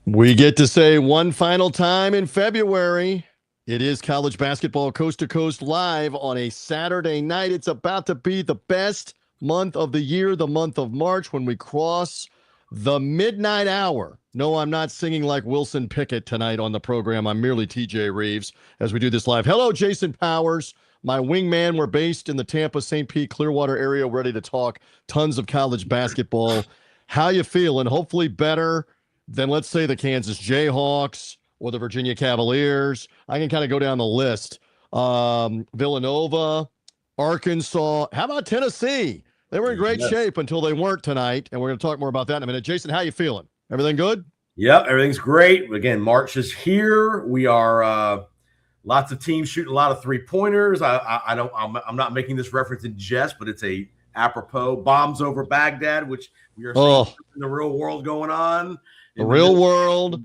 We get to say one final time in February. It is college basketball coast to coast live on a Saturday night. It's about to be the best month of the year, the month of March, when we cross the midnight hour. No, I'm not singing like Wilson Pickett tonight on the program. I'm merely TJ Rives as we do this live. Hello, Jason Powers, my wingman. We're based in the Tampa, St. Pete, Clearwater area, ready to talk tons of college basketball. How you feeling? Hopefully better than, let's say, the Kansas Jayhawks or the Virginia Cavaliers. I can kind of go down the list. Villanova, Arkansas. How about Tennessee? They were in great shape until they weren't tonight, and we're going to talk more about that in a minute. Jason, how you feeling? Everything good? Yep, everything's great. Again, March is here. We are lots of teams shooting a lot of three-pointers. I'm not making this reference in jest, but it's a apropos bombs over Baghdad, which we are seeing in the real world going on. The real world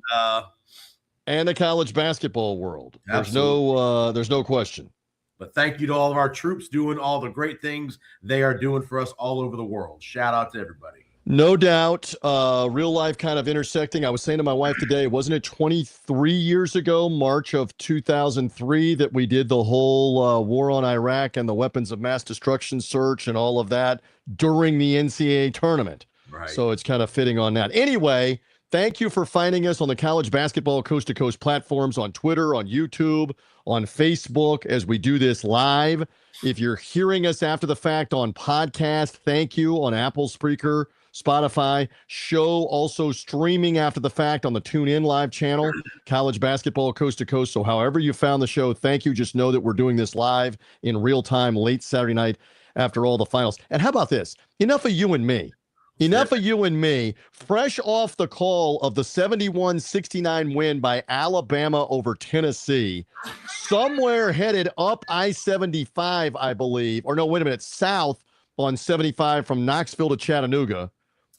and the college basketball world. There's no question. But thank you to all of our troops doing all the great things they are doing for us all over the world. Shout out to everybody. No doubt. Real life kind of intersecting. I was saying to my wife today, wasn't it 23 years ago, March of 2003, that we did the whole war on Iraq and the weapons of mass destruction search and all of that during the NCAA tournament? Right. So it's kind of fitting on that. Anyway, thank you for finding us on the college basketball coast to coast platforms, on Twitter, on YouTube, on Facebook, as we do this live. If you're hearing us after the fact on podcast, thank you, on Apple, Spreaker, Spotify. Show also streaming after the fact on the TuneIn live channel, college basketball coast to coast. So however you found the show, thank you. Just know that we're doing this live in real time, late Saturday night after all the finals. And how about this? Enough of you and me. Enough of you and me, fresh off the call of the 71-69 win by Alabama over Tennessee, somewhere headed up I-75, I believe, or no, wait a minute, south on 75 from Knoxville to Chattanooga,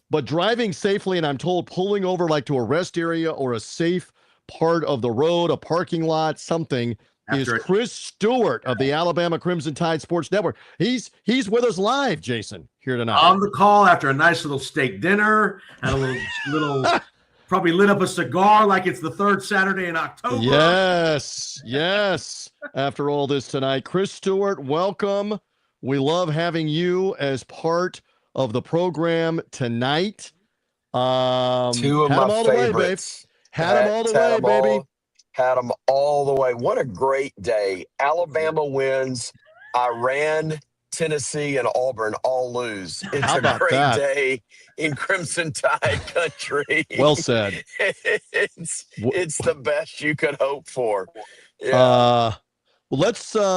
but driving safely, and I'm told pulling over like to a rest area or a safe part of the road, a parking lot, something, is Chris Stewart of the Alabama Crimson Tide Sports Network. He's with us live, Jason, here tonight. On the call after a nice little steak dinner, had a little probably lit up a cigar like it's the third Saturday in October. Yes. After all this tonight, Chris Stewart, welcome. We love having you as part of the program tonight. Two of my favorites. Had them all the way, baby. Had them all the way. What a great day. Alabama wins. Iran, Tennessee, and Auburn all lose. It's a great day in Crimson Tide country. Well said. It's the best you could hope for. Yeah. Well,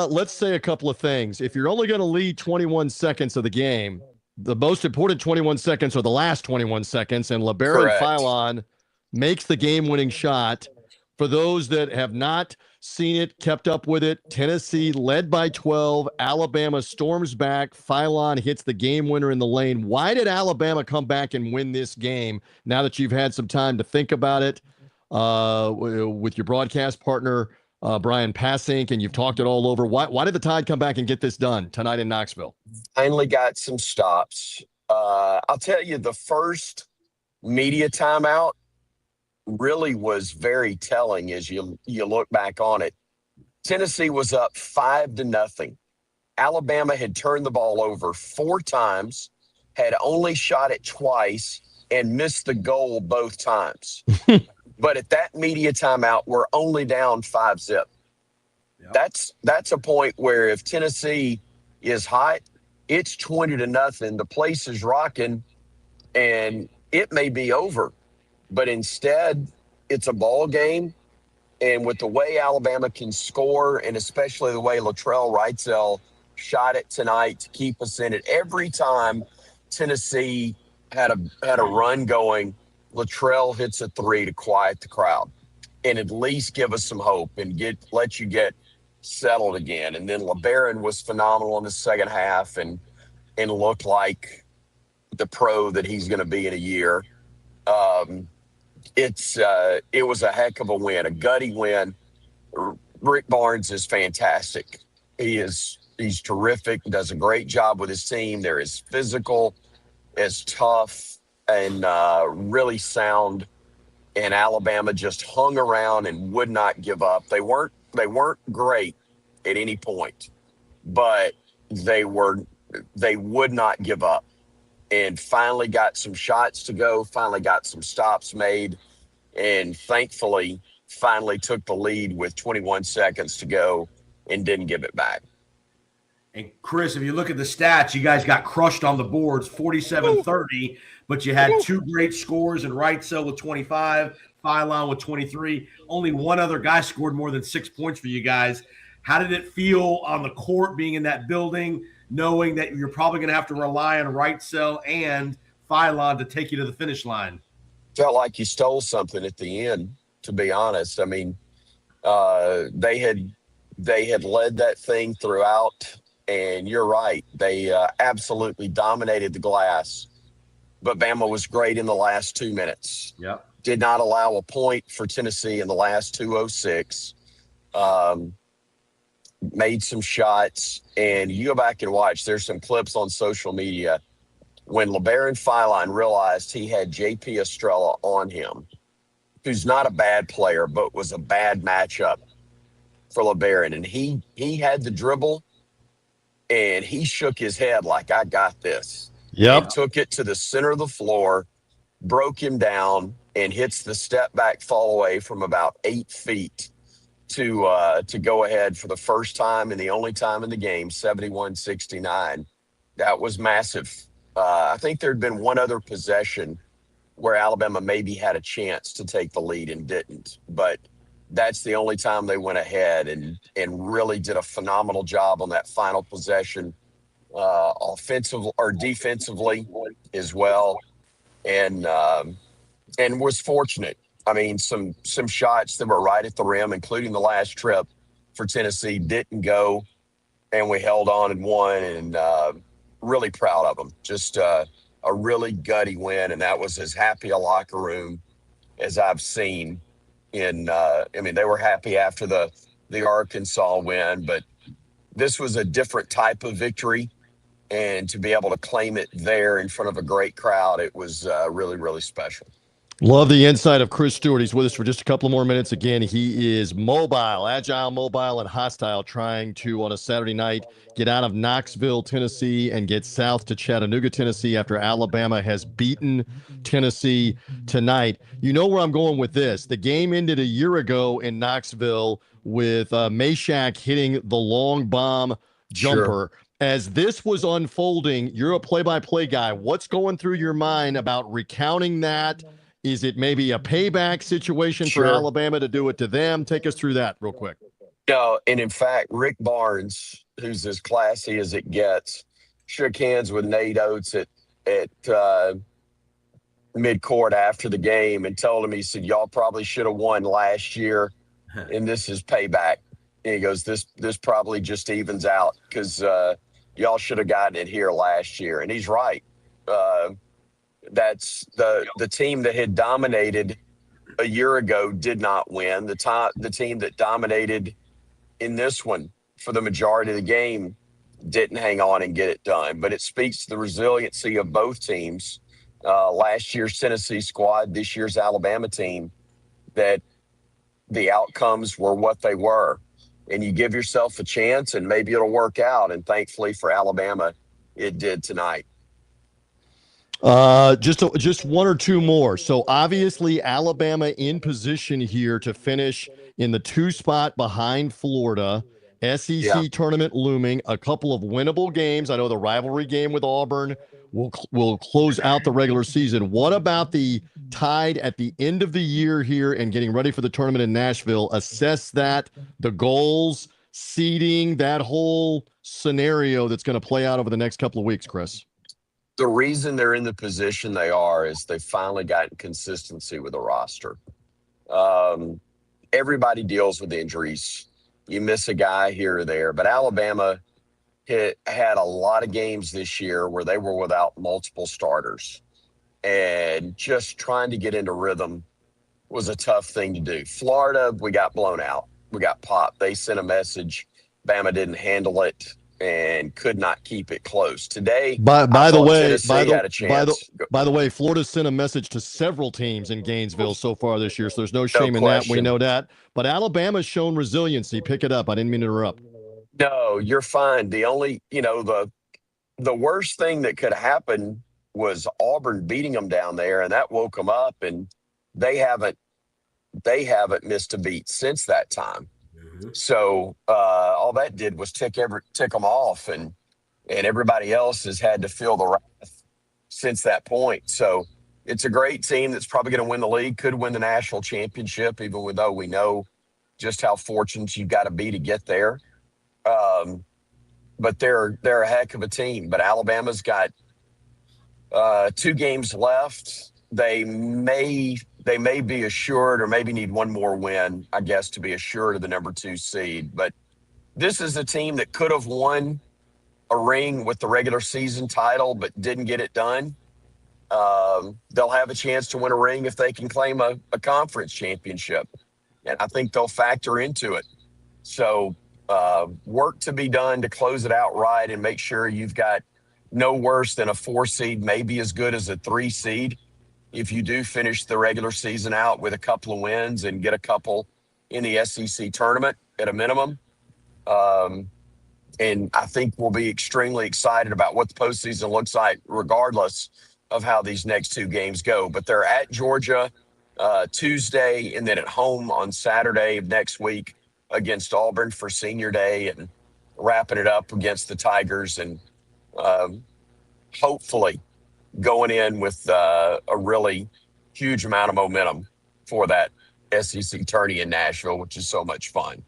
let's say a couple of things. If you're only going to lead 21 seconds of the game, the most important 21 seconds are the last 21 seconds, and Labarron Philon makes the game-winning shot. For those that have not seen it, kept up with it, Tennessee led by 12. Alabama storms back. Philon hits the game winner in the lane. Why did Alabama come back and win this game now that you've had some time to think about it with your broadcast partner, Brian Passink, and you've talked it all over? Why did the Tide come back and get this done tonight in Knoxville? Finally got some stops. I'll tell you, the first media timeout really was very telling as you look back on it. Tennessee was up 5-0. Alabama had turned the ball over 4 times, had only shot it twice, and missed the goal both times. But at that media timeout, we're only down 5-zip. Yep. That's a point where if Tennessee is hot, it's 20-0. The place is rocking, and it may be over. But instead, it's a ball game. And with the way Alabama can score, and especially the way Latrell Wrightsell shot it tonight to keep us in it, every time Tennessee had a run going, Latrell hits a 3 to quiet the crowd and at least give us some hope and let you get settled again. And then Labarron was phenomenal in the second half and looked like the pro that he's going to be in a year. It was a heck of a win, a gutty win. Rick Barnes is fantastic. He's terrific, does a great job with his team. They're as physical, as tough, and really sound and Alabama just hung around and would not give up. They weren't great at any point, but they would not give up, and finally got some shots to go, finally got some stops made, and thankfully finally took the lead with 21 seconds to go and didn't give it back. And Chris, if you look at the stats, you guys got crushed on the boards, 47-30, but you had two great scores in Wrightsell with 25, Philon with 23. Only one other guy scored more than 6 points for you guys. How did it feel on the court being in that building, knowing that you're probably going to have to rely on Wrightsell and Philon to take you to the finish line? Felt like you stole something at the end, to be honest. I mean, they had led that thing throughout. And you're right. They absolutely dominated the glass. But Bama was great in the last 2 minutes. Yep. Did not allow a point for Tennessee in the last 2:06. Made some shots. And you go back and watch. There's some clips on social media when Labarron Philon realized he had J.P. Estrella on him, who's not a bad player, but was a bad matchup for Labarron. And he had the dribble. And he shook his head like, I got this. Yep. And took it to the center of the floor, broke him down, and hits the step back fall away from about 8 feet to go ahead for the first time and the only time in the game, 71-69. That was massive. I think there'd been one other possession where Alabama maybe had a chance to take the lead and didn't. But that's the only time they went ahead and really did a phenomenal job on that final possession, offensively or defensively as well, and was fortunate. I mean, some shots that were right at the rim, including the last trip for Tennessee, didn't go, and we held on and won, and really proud of them. Just a really gutty win, and that was as happy a locker room as I've seen. I mean, they were happy after the Arkansas win, but this was a different type of victory. And to be able to claim it there in front of a great crowd, it was really, really special. Love the insight of Chris Stewart. He's with us for just a couple more minutes. Again, he is mobile, agile, mobile, and hostile, trying to, on a Saturday night, get out of Knoxville, Tennessee, and get south to Chattanooga, Tennessee, after Alabama has beaten Tennessee tonight. You know where I'm going with this. The game ended a year ago in Knoxville with Meshack hitting the long bomb jumper. Sure. As this was unfolding, you're a play-by-play guy. What's going through your mind about recounting that? Is it maybe a payback situation for Alabama to do it to them? Take us through that real quick. No, and in fact, Rick Barnes, who's as classy as it gets, shook hands with Nate Oates at midcourt after the game and told him, he said, y'all probably should have won last year, and this is payback. And he goes, this probably just evens out because y'all should have gotten it here last year. And he's right. That's the team that had dominated a year ago did not win. The team that dominated in this one for the majority of the game didn't hang on and get it done. But it speaks to the resiliency of both teams. Last year's Tennessee squad, this year's Alabama team, that the outcomes were what they were. And you give yourself a chance and maybe it'll work out. And thankfully for Alabama, it did tonight. Just one or two more. So obviously Alabama in position here to finish in the 2 spot behind Florida. SEC tournament looming, a couple of winnable games. I know the rivalry game with Auburn will close out the regular season. What about the Tide at the end of the year here and getting ready for the tournament in Nashville? Assess that, the goals, seeding, that whole scenario that's going to play out over the next couple of weeks, Chris. The reason they're in the position they are is they finally gotten consistency with the roster. Everybody deals with injuries. You miss a guy here or there, but Alabama had a lot of games this year where they were without multiple starters, and just trying to get into rhythm was a tough thing to do. Florida, we got blown out. We got popped. They sent a message. Bama didn't handle it. and could not keep it close. Today, By I the thought way, Tennessee had a chance. by the way, Florida sent a message to several teams in Gainesville so far this year, so there's no No shame in that. We question. know that. But Alabama's shown resiliency. Pick it up. I didn't mean to interrupt. No, you're fine. The only, the worst thing that could happen was Auburn beating them down there, and that woke them up, and they haven't missed a beat since that time. So all that did was tick them off, and everybody else has had to feel the wrath since that point. So it's a great team that's probably going to win the league, could win the national championship, even though we know just how fortunate you've got to be to get there. But they're a heck of a team. But Alabama's got 2 games left. They may be assured, or maybe need one more win, I guess, to be assured of the number 2 seed. But this is a team that could have won a ring with the regular season title, but didn't get it done. They'll have a chance to win a ring if they can claim a conference championship. And I think they'll factor into it. So work to be done to close it out right and make sure you've got no worse than a 4 seed, maybe as good as a 3 seed. If you do finish the regular season out with a couple of wins and get a couple in the SEC tournament at a minimum. And I think we'll be extremely excited about what the postseason looks like, regardless of how these next 2 games go. But they're at Georgia Tuesday, and then at home on Saturday of next week against Auburn for Senior Day, and wrapping it up against the Tigers, and hopefully going in with a really huge amount of momentum for that SEC tourney in Nashville, which is so much fun.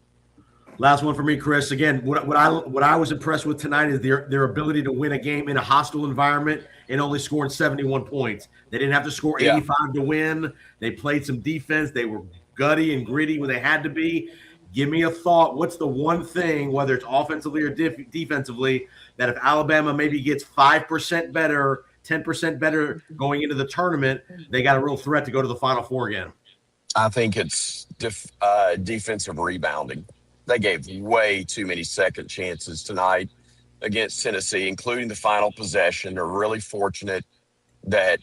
Last one for me, Chris. Again, what I was impressed with tonight is their ability to win a game in a hostile environment and only scoring 71 points. They didn't have to score 85 to win. They played some defense. They were gutty and gritty when they had to be. Give me a thought. What's the one thing, whether it's offensively or defensively, that if Alabama maybe gets 5% better, 10% better going into the tournament, they got a real threat to go to the Final Four again? I think it's defensive rebounding. They gave way too many second chances tonight against Tennessee, including the final possession. They're really fortunate that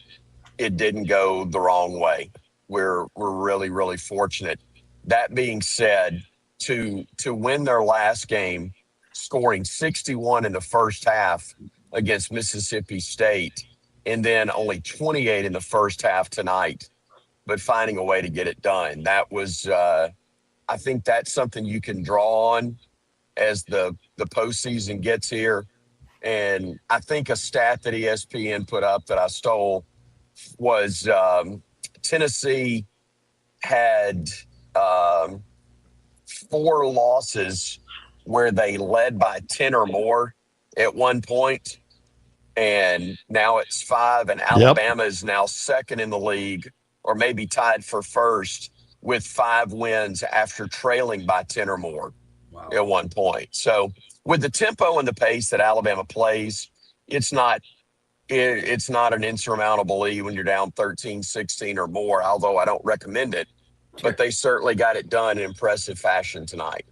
it didn't go the wrong way. We're really, really fortunate. That being said, to win their last game, scoring 61 in the first half against Mississippi State, and then only 28 in the first half tonight, but finding a way to get it done. That was I think that's something you can draw on as the postseason gets here. And I think a stat that ESPN put up that I stole was Tennessee had 4 losses where they led by 10 or more at one point. And now it's 5, and Alabama is now second in the league, or maybe tied for first, with 5 wins after trailing by 10 or more at one point. So with the tempo and the pace that Alabama plays, it's not an insurmountable lead when you're down 13, 16 or more, although I don't recommend it. But they certainly got it done in impressive fashion tonight.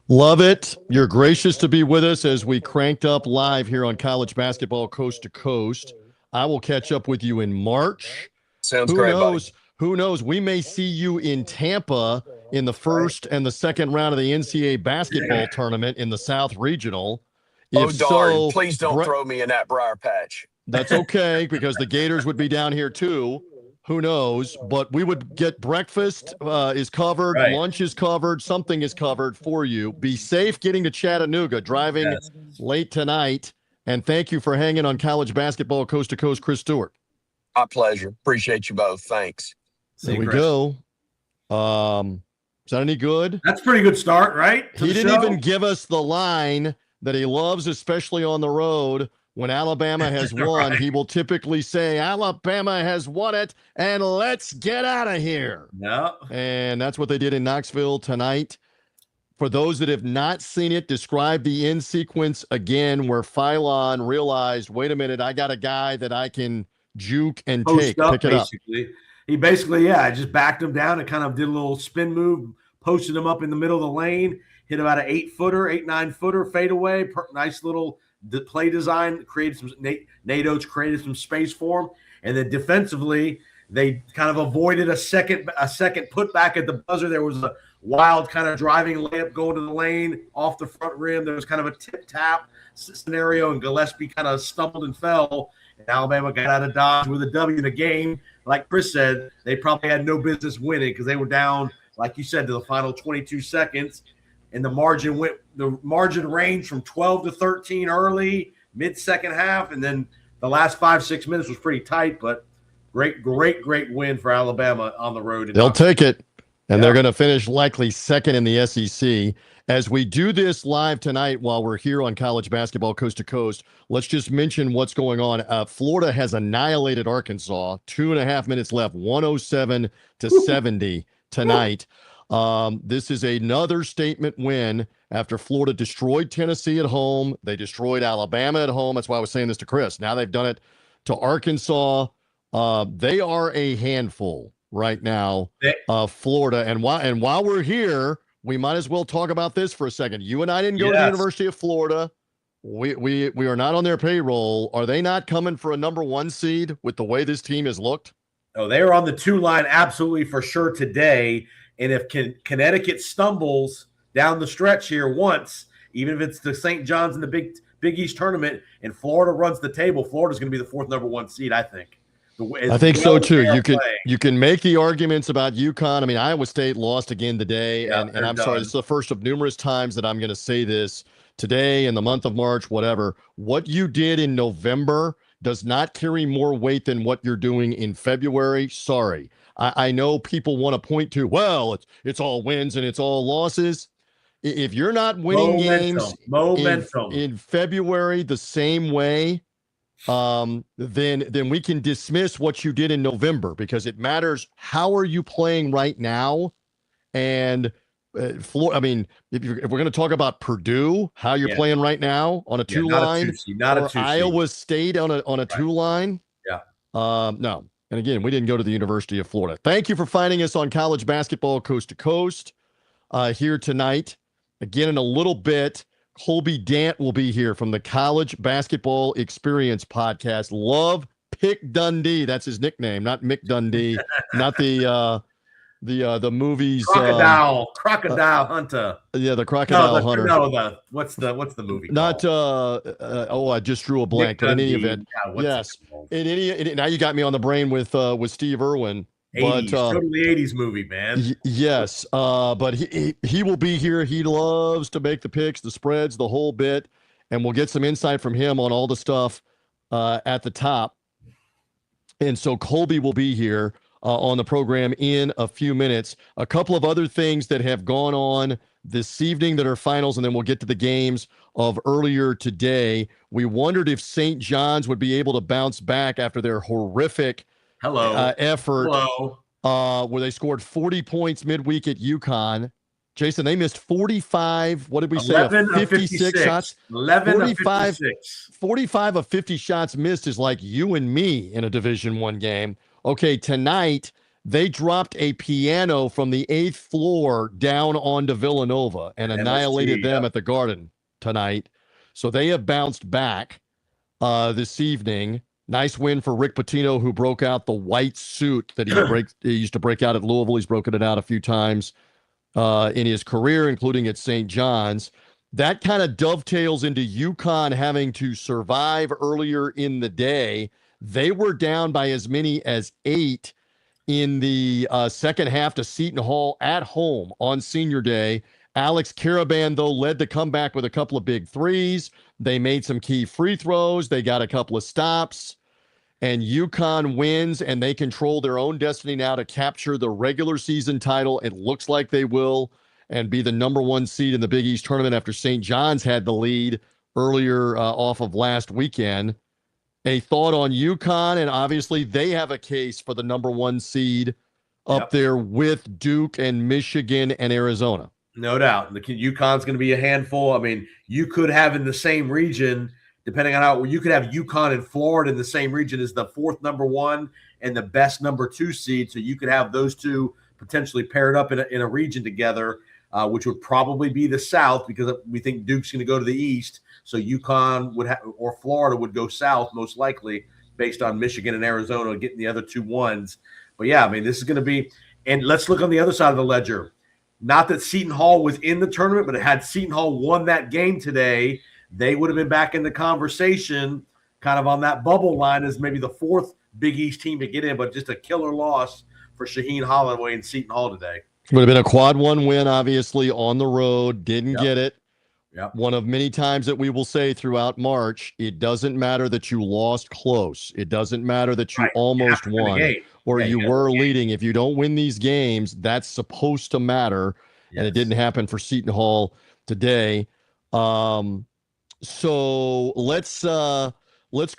Love it. You're gracious to be with us as we cranked up live here on College Basketball Coast to Coast. I will catch up with you in March. Sounds great, buddy. Who knows? We may see you in Tampa in the first and the second round of the NCAA basketball tournament in the South Regional. If darn. Please don't throw me in that briar patch. That's okay, because the Gators would be down here too. Who knows? But we would get breakfast is covered, lunch is covered, something is covered for you. Be safe getting to Chattanooga, driving late tonight. And thank you for hanging on College Basketball Coast to Coast, Chris Stewart. My pleasure. Appreciate you both. Thanks. There we go. Is that any good? That's a pretty good start, right? He didn't even give us the line that he loves, especially on the road. When Alabama has won, he will typically say, Alabama has won it, and let's get out of here. No. And that's what they did in Knoxville tonight. For those that have not seen it, describe the end sequence again where Philon realized, wait a minute, I got a guy that I can juke and pick it up. He basically, just backed him down and kind of did a little spin move, posted him up in the middle of the lane. hit about an 8-footer, 8-9-footer fadeaway. Nice little play design, created some Nate Oates created some space for him, and then defensively they kind of avoided a second putback at the buzzer. There was a wild kind of driving layup going to the lane off the front rim. There was kind of a tip tap scenario, and Gillespie kind of stumbled and fell. And Alabama got out of Dodge with a W in the game. Like Chris said, they probably had no business winning because they were down, like you said, to the final 22 seconds. And the margin ranged from 12 to 13 early, mid-second half, and then the last 5-6 minutes was pretty tight, but great win for Alabama on the road. They'll take it, and they're going to finish likely second in the SEC. As we do this live tonight while we're here on college basketball coast to coast, let's just mention what's going on. Florida has annihilated Arkansas, 2.5 minutes left, 107-70 tonight. This is another statement win after Florida destroyed Tennessee at home. They destroyed Alabama at home. That's why I was saying this to Chris. Now they've done it to Arkansas. They are a handful right now, Florida. And while we're here, we might as well talk about this for a second. You and I didn't go to the University of Florida. We are not on their payroll. Are they not coming for a number 1 seed with the way this team has looked? Oh, they are on the 2 line absolutely for sure today. And if Connecticut stumbles down the stretch here once, even if it's the St. John's in the Big East tournament, and Florida runs the table, Florida's going to be the 4th number 1 seed, I think. I think so too. You can make the arguments about UConn. I mean, Iowa State lost again today, and I'm sorry, this is the first of numerous times that I'm going to say this today in the month of March, whatever. What you did in November does not carry more weight than what you're doing in February. Sorry. I know people want to point to, well, it's all wins and it's all losses. If you're not winning games in February the same way, then we can dismiss what you did in November, because it matters how are you playing right now. And if we're going to talk about Purdue, how you're playing right now on a 2-line, or Iowa State on a 2-line. No. And again, we didn't go to the University of Florida. Thank you for finding us on college basketball coast to coast here tonight. Again, in a little bit, Colby Dant will be here from the College Basketball Experience podcast. Love Pick Dundee. That's his nickname, not Mick Dundee, not the movies. Crocodile Hunter. Yeah, the Crocodile Hunter. No, what's the movie not called? I just drew a blank. But in any event, yes. Now you got me on the brain with Steve Irwin. 80s, totally 80s movie, man. Yes, but he will be here. He loves to make the picks, the spreads, the whole bit, and we'll get some insight from him on all the stuff at the top. And so Colby will be here on the program in a few minutes. A couple of other things that have gone on this evening that are finals, and then we'll get to the games of earlier today. We wondered if St. John's would be able to bounce back after their horrific effort where they scored 40 points midweek at UConn. Jason, they missed 45. What did we say? 56 shots. 45 of 50 shots missed is like you and me in a Division I game. Okay, tonight they dropped a piano from the 8th floor down onto Villanova and annihilated them at the Garden tonight. So they have bounced back this evening. Nice win for Rick Pitino, who broke out the white suit that he used to break out at Louisville. He's broken it out a few times in his career, including at St. John's. That kind of dovetails into UConn having to survive earlier in the day. They were down by as many as 8 in the second half to Seton Hall at home on Senior Day. Alex Caravan, though, led the comeback with a couple of big threes. They made some key free throws. They got a couple of stops. And UConn wins, and they control their own destiny now to capture the regular season title. It looks like they will, and be the number 1 seed in the Big East tournament after St. John's had the lead earlier off of last weekend. A thought on UConn, and obviously they have a case for the number 1 seed up there with Duke and Michigan and Arizona. No doubt. UConn's going to be a handful. I mean, you could have in the same region, depending on how you could have UConn and Florida in the same region as the 4th number 1 and the best number 2 seed. So you could have those two potentially paired up in a region together. which would probably be the South because we think Duke's going to go to the East. So UConn would or Florida would go South most likely based on Michigan and Arizona getting the other 2 ones. But yeah, I mean, this is going to be, and let's look on the other side of the ledger. Not that Seton Hall was in the tournament, but had Seton Hall won that game today, they would have been back in the conversation, kind of on that bubble line as maybe the 4th Big East team to get in, but just a killer loss for Shaheen Holloway and Seton Hall today. Would have been a quad 1 win, obviously, on the road. Didn't get it. Yep. One of many times that we will say throughout March, it doesn't matter that you lost close. It doesn't matter that you almost won or you were leading. If you don't win these games, that's supposed to matter. Yes. And it didn't happen for Seton Hall today. So let's go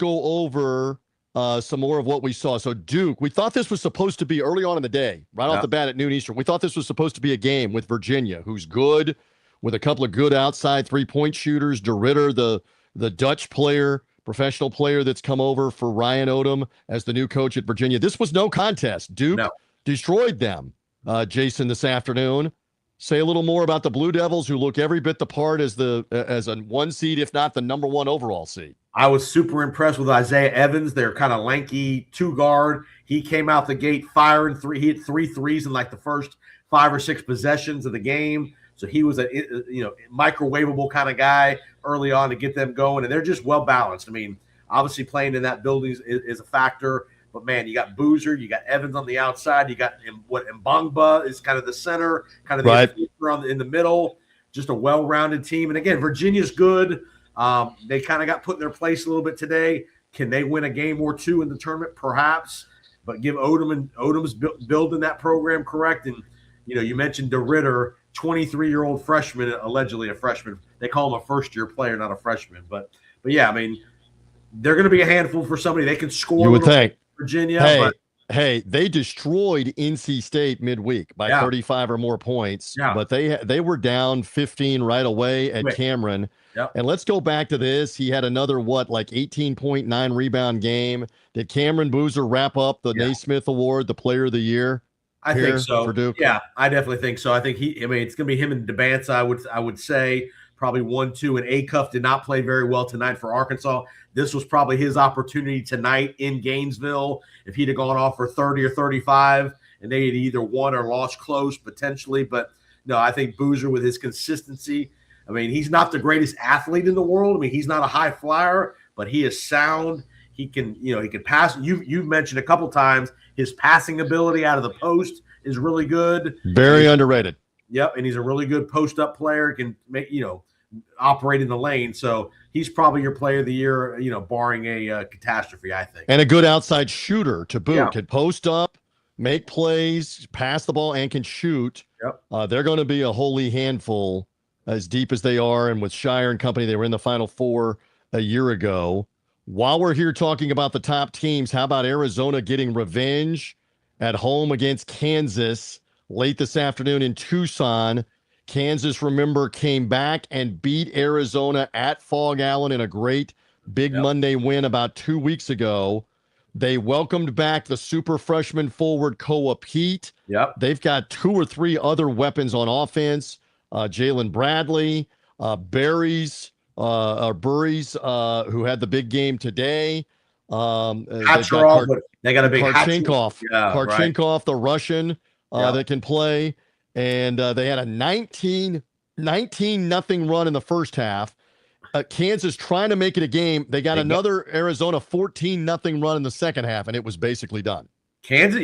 over some more of what we saw. So Duke, we thought this was supposed to be early on in the day, right off the bat at noon Eastern. We thought this was supposed to be a game with Virginia, who's good, with a couple of good outside 3-point shooters. DeRitter, the Dutch player, professional player that's come over for Ryan Odom as the new coach at Virginia. This was no contest. Duke destroyed them, Jason, this afternoon. Say a little more about the Blue Devils, who look every bit the part as a 1 seed, if not the number 1 overall seed. I was super impressed with Isaiah Evans, their kind of lanky 2-guard. He came out the gate firing 3. He hit 3 threes in like the first 5 or 6 possessions of the game. So he was a microwavable kind of guy early on to get them going, and they're just well balanced. I mean, obviously playing in that building is a factor, but man, you got Boozer, you got Evans on the outside, you got Mbangba is kind of the center, kind of the in the middle. Just a well-rounded team, and again, Virginia's good. They kind of got put in their place a little bit today. Can they win a game or 2 in the tournament? Perhaps, but give Odom's building that program correct. And you mentioned DeRitter, 23-year-old freshman, allegedly a freshman. They call him a first-year player, not a freshman. But yeah, I mean, they're going to be a handful for somebody. They can score. You would think. Virginia. Hey, they destroyed NC State midweek by 35 or more points. Yeah. But they were down 15 right away at Cameron. Yep. And let's go back to this. He had another, 18.9 rebound game. Did Cameron Boozer wrap up the Naismith Award, the Player of the Year? I think so. For Duke? Yeah, I definitely think so. I think it's going to be him and DeBance, I would say, probably 1-2. And Acuff did not play very well tonight for Arkansas. This was probably his opportunity tonight in Gainesville. If he'd have gone off for 30 or 35, and they had either won or lost close potentially. But no, I think Boozer with his consistency. I mean, he's not the greatest athlete in the world. I mean, he's not a high flyer, but he is sound. He can pass. You've mentioned a couple times his passing ability out of the post is really good. Very underrated. Yep, and he's a really good post-up player. Can make operate in the lane. So he's probably your Player of the Year. Barring a catastrophe, I think. And a good outside shooter to boot. Yeah. Can post up, make plays, pass the ball, and can shoot. Yep. They're going to be a holy handful as deep as they are. And with Shire and company, they were in the Final Four a year ago. While we're here talking about the top teams, how about Arizona getting revenge at home against Kansas late this afternoon in Tucson? Kansas, remember, came back and beat Arizona at Fog Allen in a great big Monday win about 2 weeks ago. They welcomed back the super freshman forward Koa Pete. Yep. They've got 2 or 3 other weapons on offense. Jalen Bradley, Burries, who had the big game today. They got a big Karchenkov, the Russian that can play. And they had a 19-0 run in the first half. Kansas trying to make it a game. They got another Arizona 14-0 run in the second half, and it was basically done. Kansas,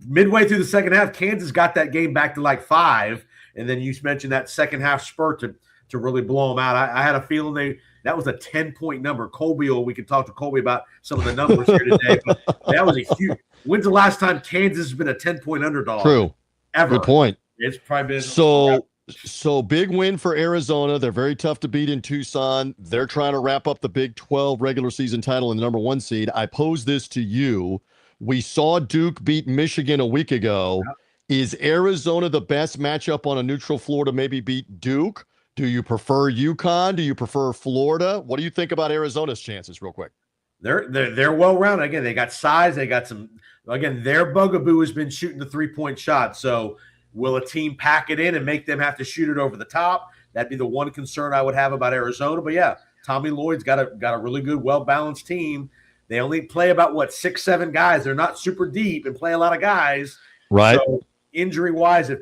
midway through the second half, Kansas got that game back to like 5. And then you mentioned that second half spurt to really blow them out. I had a feeling that was a 10-point number. We could talk to Colby about some of the numbers here today. But that was a huge. When's the last time Kansas has been a 10-point underdog? True. Ever. Good point. It's probably been so big win for Arizona. They're very tough to beat in Tucson. They're trying to wrap up the Big 12 regular season title in the number 1 seed. I pose this to you. We saw Duke beat Michigan a week ago. Yep. Is Arizona the best matchup on a neutral floor to maybe beat Duke? Do you prefer UConn? Do you prefer Florida? What do you think about Arizona's chances, real quick? They're well-rounded. Again, they got size. They got some – again, their bugaboo has been shooting the 3-point shot. So Will a team pack it in and make them have to shoot it over the top? That'd be the one concern I would have about Arizona. But yeah, Tommy Lloyd's got a really good, well-balanced team. They only play about 6, 7 guys. They're not super deep and play a lot of guys. Right. So injury-wise, if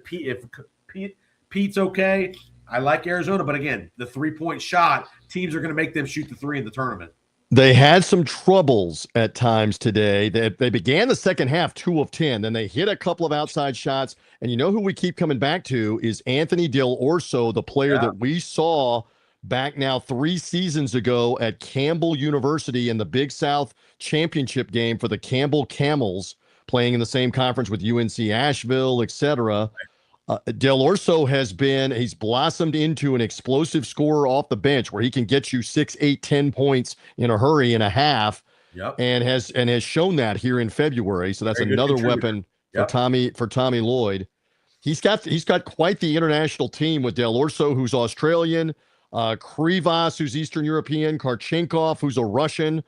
Pete's okay, I like Arizona. But again, the 3-point shot, teams are going to make them shoot the 3 in the tournament. They had some troubles at times today. They began the second half 2 of 10. Then they hit a couple of outside shots. And you know who we keep coming back to is Anthony Del Orso, the player that we saw back now 3 seasons ago at Campbell University in the Big South Championship game for the Campbell Camels, playing in the same conference with UNC Asheville, etc. Del Orso he's blossomed into an explosive scorer off the bench where he can get you 6, 8, 10 points in a hurry in a half. And has shown that here in February. So that's another weapon for Tommy Lloyd. He's got quite the international team with Del Orso, who's Australian, Krivas, who's Eastern European, Karchenkov, who's a Russian.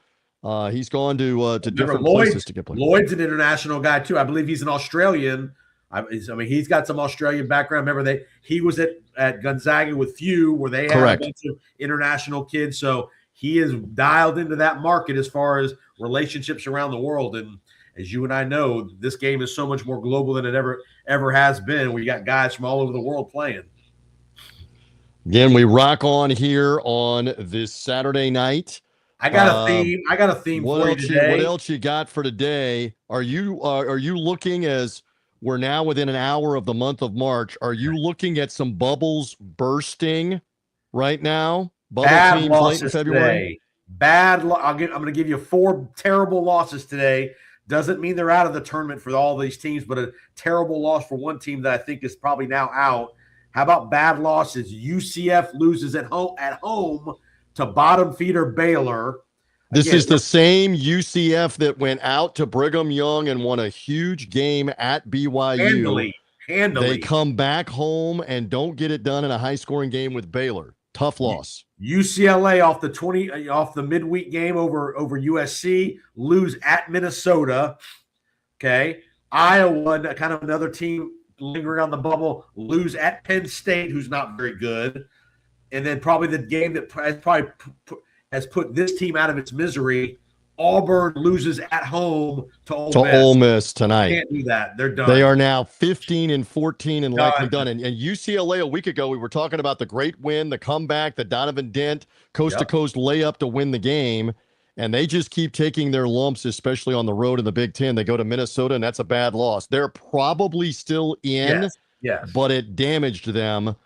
He's gone to different places to get played. Lloyd's an international guy too. I believe he's an Australian. I mean, he's got some Australian background. Remember, he was at Gonzaga with Few, where they had a bunch of international kids. So he is dialed into that market as far as relationships around the world. And as you and I know, this game is so much more global than it ever has been. We got guys from all over the world playing. Again, we rock on here on this Saturday night. I got a theme for you today. What else you got for today? Are you looking, as we're now within an hour of the month of March, are you looking at some bubbles bursting right now? Bad losses today. I'm going to give you 4 terrible losses today. Doesn't mean they're out of the tournament for all these teams, but a terrible loss for one team that I think is probably now out. How about bad losses? UCF loses at home to bottom feeder Baylor. This is the same UCF that went out to Brigham Young and won a huge game at BYU. Handily. They come back home and don't get it done in a high-scoring game with Baylor. Tough loss. UCLA off the midweek game over USC, lose at Minnesota. Okay. Iowa, kind of another team lingering on the bubble, lose at Penn State, who's not very good. And then probably the game that has put this team out of its misery, Auburn loses at home to Ole Miss tonight. Can't do that. They're done. They are now 15-14 and likely done. And UCLA a week ago, we were talking about the great win, the comeback, the Donovan Dent coast-to-coast layup to win the game. And they just keep taking their lumps, especially on the road in the Big Ten. They go to Minnesota, and that's a bad loss. They're probably still in, but it damaged them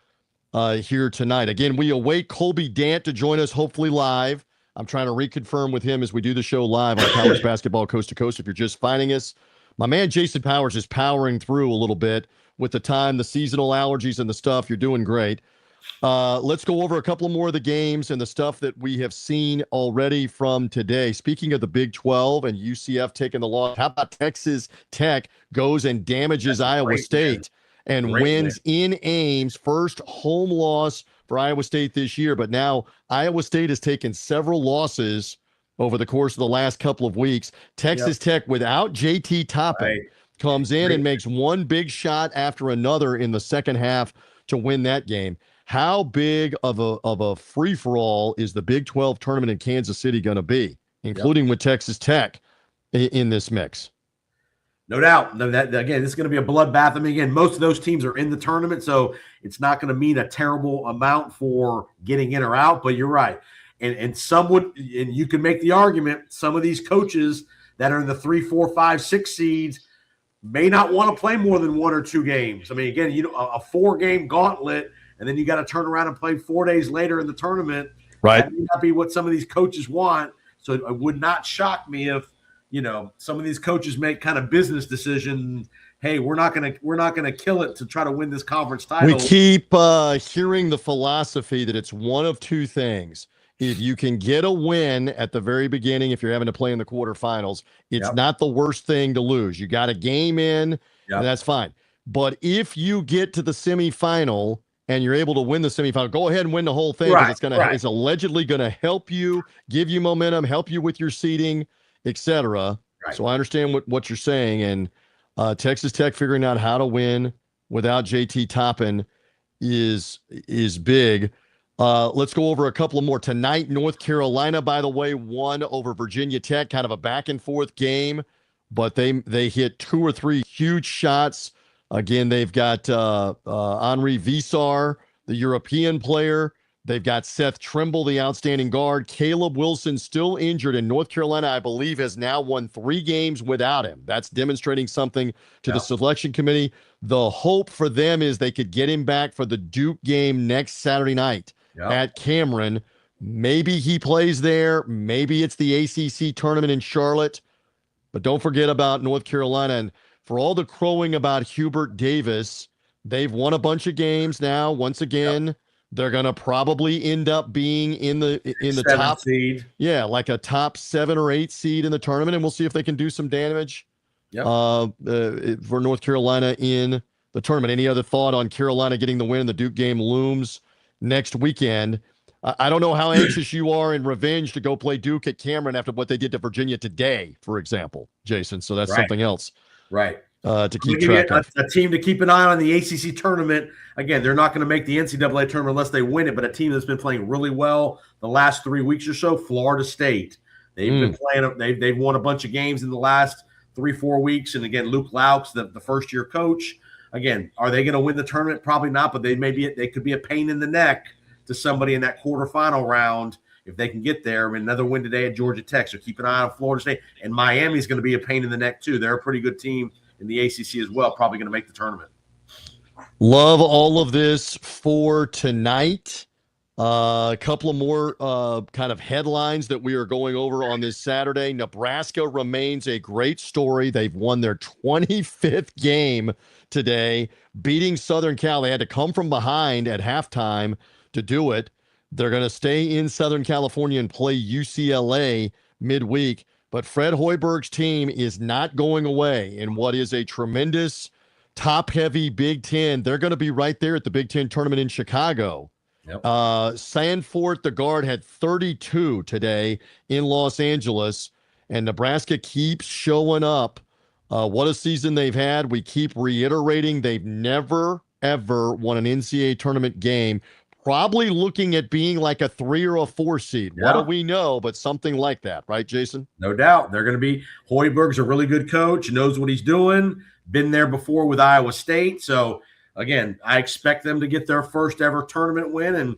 here tonight. Again, we await Colby Dant to join us, hopefully live. I'm trying to reconfirm with him as we do the show live on College Basketball Coast to Coast. If you're just finding us, my man Jason Powers is powering through a little bit with the time, the seasonal allergies and the stuff. You're doing great. Let's go over a couple more of the games and the stuff that we have seen already from today. Speaking of the Big 12 and UCF taking the loss, how about Texas Tech goes and damages Iowa State and wins in Ames? First home loss for Iowa State this year, but now Iowa State has taken several losses over the course of the last couple of weeks. Texas Tech, without JT Toppin, comes in and makes one big shot after another in the second half to win that game. How big of a free-for-all is the Big 12 tournament in Kansas City going to be, including with Texas Tech in this mix? No doubt. Again, this is going to be a bloodbath. I mean, again, most of those teams are in the tournament, so it's not going to mean a terrible amount for getting in or out, but you're right. And some would, and you can make the argument, some of these coaches that are in the 3, 4, 5, 6 seeds may not want to play more than 1 or 2 games. I mean, again, a 4-game gauntlet, and then you got to turn around and play 4 days later in the tournament. Right. That may not be what some of these coaches want. So it would not shock me if, some of these coaches make kind of business decision. Hey, we're not gonna kill it to try to win this conference title. We keep hearing the philosophy that it's one of 2 things. If you can get a win at the very beginning, if you're having to play in the quarterfinals, it's not the worst thing to lose. You got a game in, and that's fine. But if you get to the semifinal and you're able to win the semifinal, go ahead and win the whole thing. Right, it's allegedly going to help you, give you momentum, help you with your seeding, etc. Right. So I understand what you're saying. And Texas Tech figuring out how to win without JT Toppin is big. Let's go over a couple of more. Tonight, North Carolina, by the way, won over Virginia Tech, kind of a back and forth game, but they hit 2 or 3 huge shots. Again, they've got Henri Visar, the European player. They've got Seth Trimble, the outstanding guard. Caleb Wilson still injured, and North Carolina, I believe, has now won 3 games without him. That's demonstrating something to the selection committee. The hope for them is they could get him back for the Duke game next Saturday night at Cameron. Maybe he plays there. Maybe it's the ACC tournament in Charlotte. But don't forget about North Carolina. And for all the crowing about Hubert Davis, they've won a bunch of games now. Once again, they're going to probably end up being in the top seed. Yeah, like a top 7 or 8 seed in the tournament, and we'll see if they can do some damage for North Carolina in the tournament. Any other thought on Carolina getting the win? The Duke game looms next weekend. I don't know how anxious you are in revenge to go play Duke at Cameron after what they did to Virginia today, for example, Jason. So that's something else. Right. To keep track of. A team to keep an eye on, the ACC tournament. Again, they're not going to make the NCAA tournament unless they win it, but a team that's been playing really well the last 3 weeks or so, Florida State. They've been playing. They've won a bunch of games in the last 3-4 weeks. And again, Luke Laux, the first-year coach. Again, are they going to win the tournament? Probably not, but they could be a pain in the neck to somebody in that quarterfinal round if they can get there. I mean, another win today at Georgia Tech. So keep an eye on Florida State. And Miami's going to be a pain in the neck too. They're a pretty good team in the ACC as well, probably going to make the tournament. Love all of this for tonight. A couple of more kind of headlines that we are going over on this Saturday. Nebraska remains a great story. They've won their 25th game today, beating Southern Cal. They had to come from behind at halftime to do it. They're going to stay in Southern California and play UCLA midweek. But Fred Hoiberg's team is not going away in what is a tremendous top-heavy Big Ten. They're going to be right there at the Big Ten tournament in Chicago. Sanford, the guard, had 32 today in Los Angeles, and Nebraska keeps showing up. What a season they've had. We keep reiterating they've never, ever won an NCAA tournament game. Probably looking at being like a 3 or a 4 seed. What do we know? But something like that, right, Jason? No doubt. They're going to be – Hoiberg's a really good coach, knows what he's doing, been there before with Iowa State. So, again, I expect them to get their first ever tournament win. And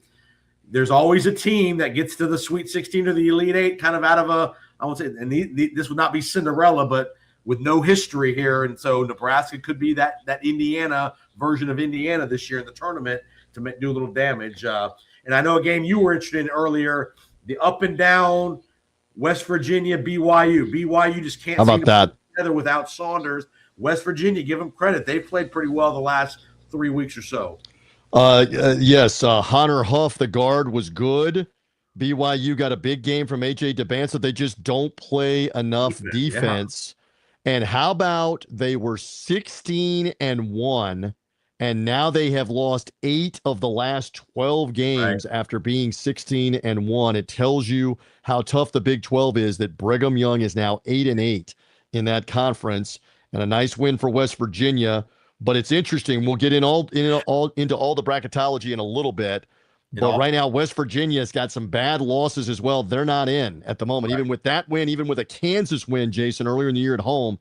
there's always a team that gets to the Sweet 16 or the Elite 8 kind of out of a – I won't say – and this would not be Cinderella, but with no history here. And so Nebraska could be that Indiana version of Indiana this year in the tournament to do a little damage. And I know a game you were interested in earlier, the up and down West Virginia, BYU. BYU just can't seem to put together without Saunders. West Virginia, give them credit. They've played pretty well the last 3 weeks or so. Yes, Hunter Huff, the guard, was good. BYU got a big game from A.J. Debance. They just don't play enough defense. Yeah. And how about they were 16-1, and now they have lost 8 of the last 12 games after being 16-1. It tells you how tough the Big 12 is, that Brigham Young is now 8-8 in that conference, and a nice win for West Virginia. But it's interesting. We'll get into all the bracketology in a little bit. But right now, West Virginia's got some bad losses as well. They're not in at the moment. Even with that win, even with a Kansas win, Jason, earlier in the year at home,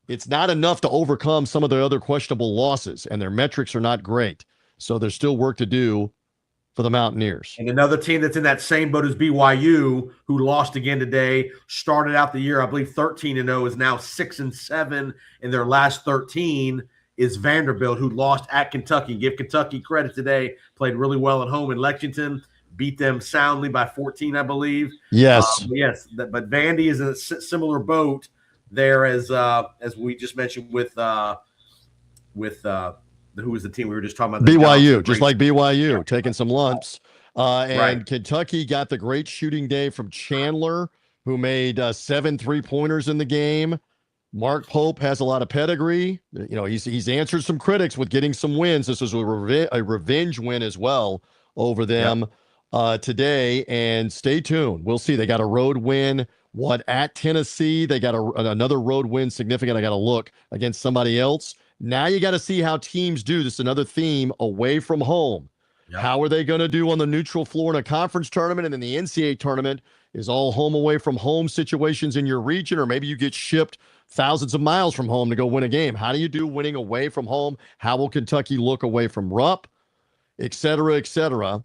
it's not enough to overcome some of the other questionable losses, and their metrics are not great. So there's still work to do for the Mountaineers. And another team that's in that same boat as BYU, who lost again today, started out the year, I believe, 13-0, is now 6-7 in their last 13, is Vanderbilt, who lost at Kentucky. Give Kentucky credit today. Played really well at home in Lexington. Beat them soundly by 14, I believe. Yes. But Vandy is in a similar boat there as we just mentioned with who was the team we were just talking about? BYU, just like BYU, taking some lumps. And Kentucky got the great shooting day from Chandler, who made 7 3-pointers in the game. Mark Pope has a lot of pedigree. You know, he's answered some critics with getting some wins. This is a revenge win as well over them today. And stay tuned. We'll see. They got a road win. At Tennessee? They got another road win significant. I got to look against somebody else. Now you got to see how teams do. This is another theme, away from home. Yep. How are they going to do on the neutral floor in a conference tournament? And then the NCAA tournament is all home away from home situations in your region, or maybe you get shipped thousands of miles from home to go win a game. How do you do winning away from home? How will Kentucky look away from Rupp, et cetera, et cetera?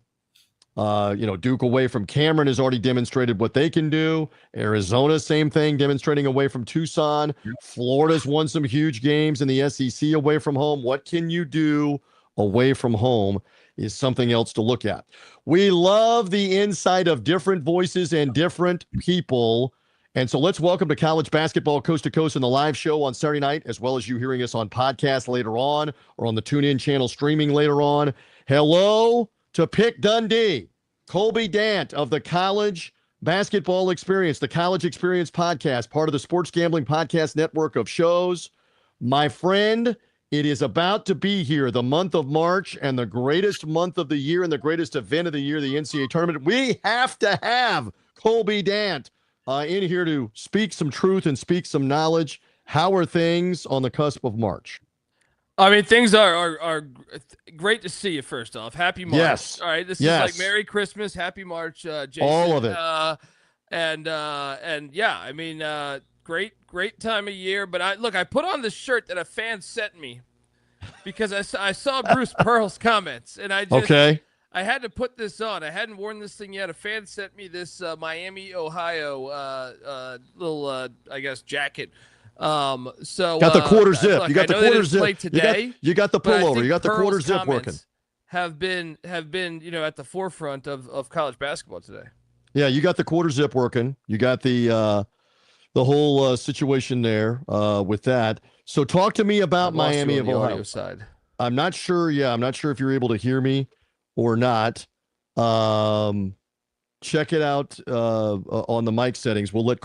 Duke away from Cameron has already demonstrated what they can do. Arizona, same thing, demonstrating away from Tucson. Yep. Florida's won some huge games in the SEC away from home. What can you do away from home is something else to look at. We love the insight of different voices and different people. And so let's welcome to college basketball coast to coast in the live show on Saturday night, as well as you hearing us on podcast later on or on the TuneIn channel streaming later on. Hello to Pick Dundee, Colby Dant of the College Basketball Experience, the College Experience podcast, part of the Sports Gambling Podcast network of shows. My friend, it is about to be here, the month of March, and the greatest month of the year and the greatest event of the year, the NCAA tournament. We have to have Colby Dant in here to speak some truth and speak some knowledge. How are things on the cusp of March? I mean, things are great to see you, first off. Happy March. Yes. All right. This Yes. is like Merry Christmas, Happy March, Jason. All of it. And yeah, I mean, great time of year. But I put on this shirt that a fan sent me because I saw Bruce Pearl's comments, and I had to put this on. I hadn't worn this thing yet. A fan sent me this Miami, Ohio little I guess jacket. So got the quarter zip. Look, you got the quarter zip today. You got the pullover. You got the quarter Pearl's zip working. Have been at the forefront of college basketball today. Yeah, you got the quarter zip working. You got the whole situation there with that. So talk to me about Miami of Ohio. Side. I'm not sure. Yeah, I'm not sure if you're able to hear me or not. Check it out on the mic settings. We'll let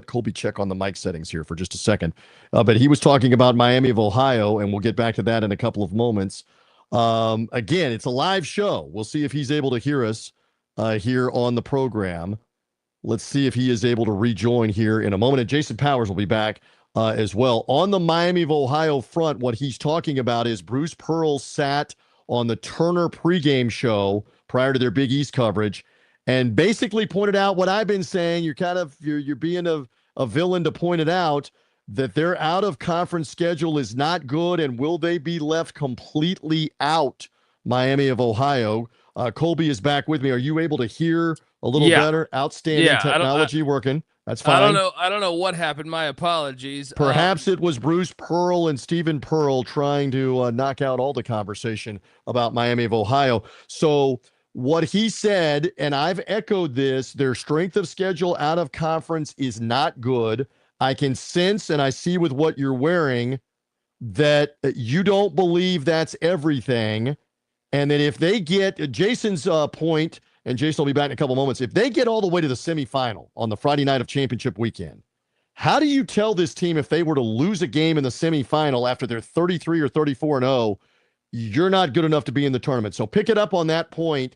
Colby check on the mic settings here for just a second. But he was talking about Miami of Ohio, and we'll get back to that in a couple of moments. Again, it's a live show. We'll see if he's able to hear us here on the program. Let's see if he is able to rejoin here in a moment. And Jason Powers will be back as well. On the Miami of Ohio front, what he's talking about is Bruce Pearl sat on the Turner pregame show prior to their Big East coverage and basically pointed out what I've been saying. You're being a villain to point it out, that their out of conference schedule is not good. And will they be left completely out, Miami of Ohio? Colby is back with me. Are you able to hear a little better? Outstanding technology working. That's fine. I don't know what happened. My apologies. Perhaps it was Bruce Pearl and Stephen Pearl trying to knock out all the conversation about Miami of Ohio. So what he said, and I've echoed this, their strength of schedule out of conference is not good. I can sense and I see with what you're wearing that you don't believe that's everything. And that if they get Jason's point, and Jason will be back in a couple moments, if they get all the way to the semifinal on the Friday night of championship weekend, how do you tell this team if they were to lose a game in the semifinal after they're 33 or 34-0, you're not good enough to be in the tournament? So pick it up on that point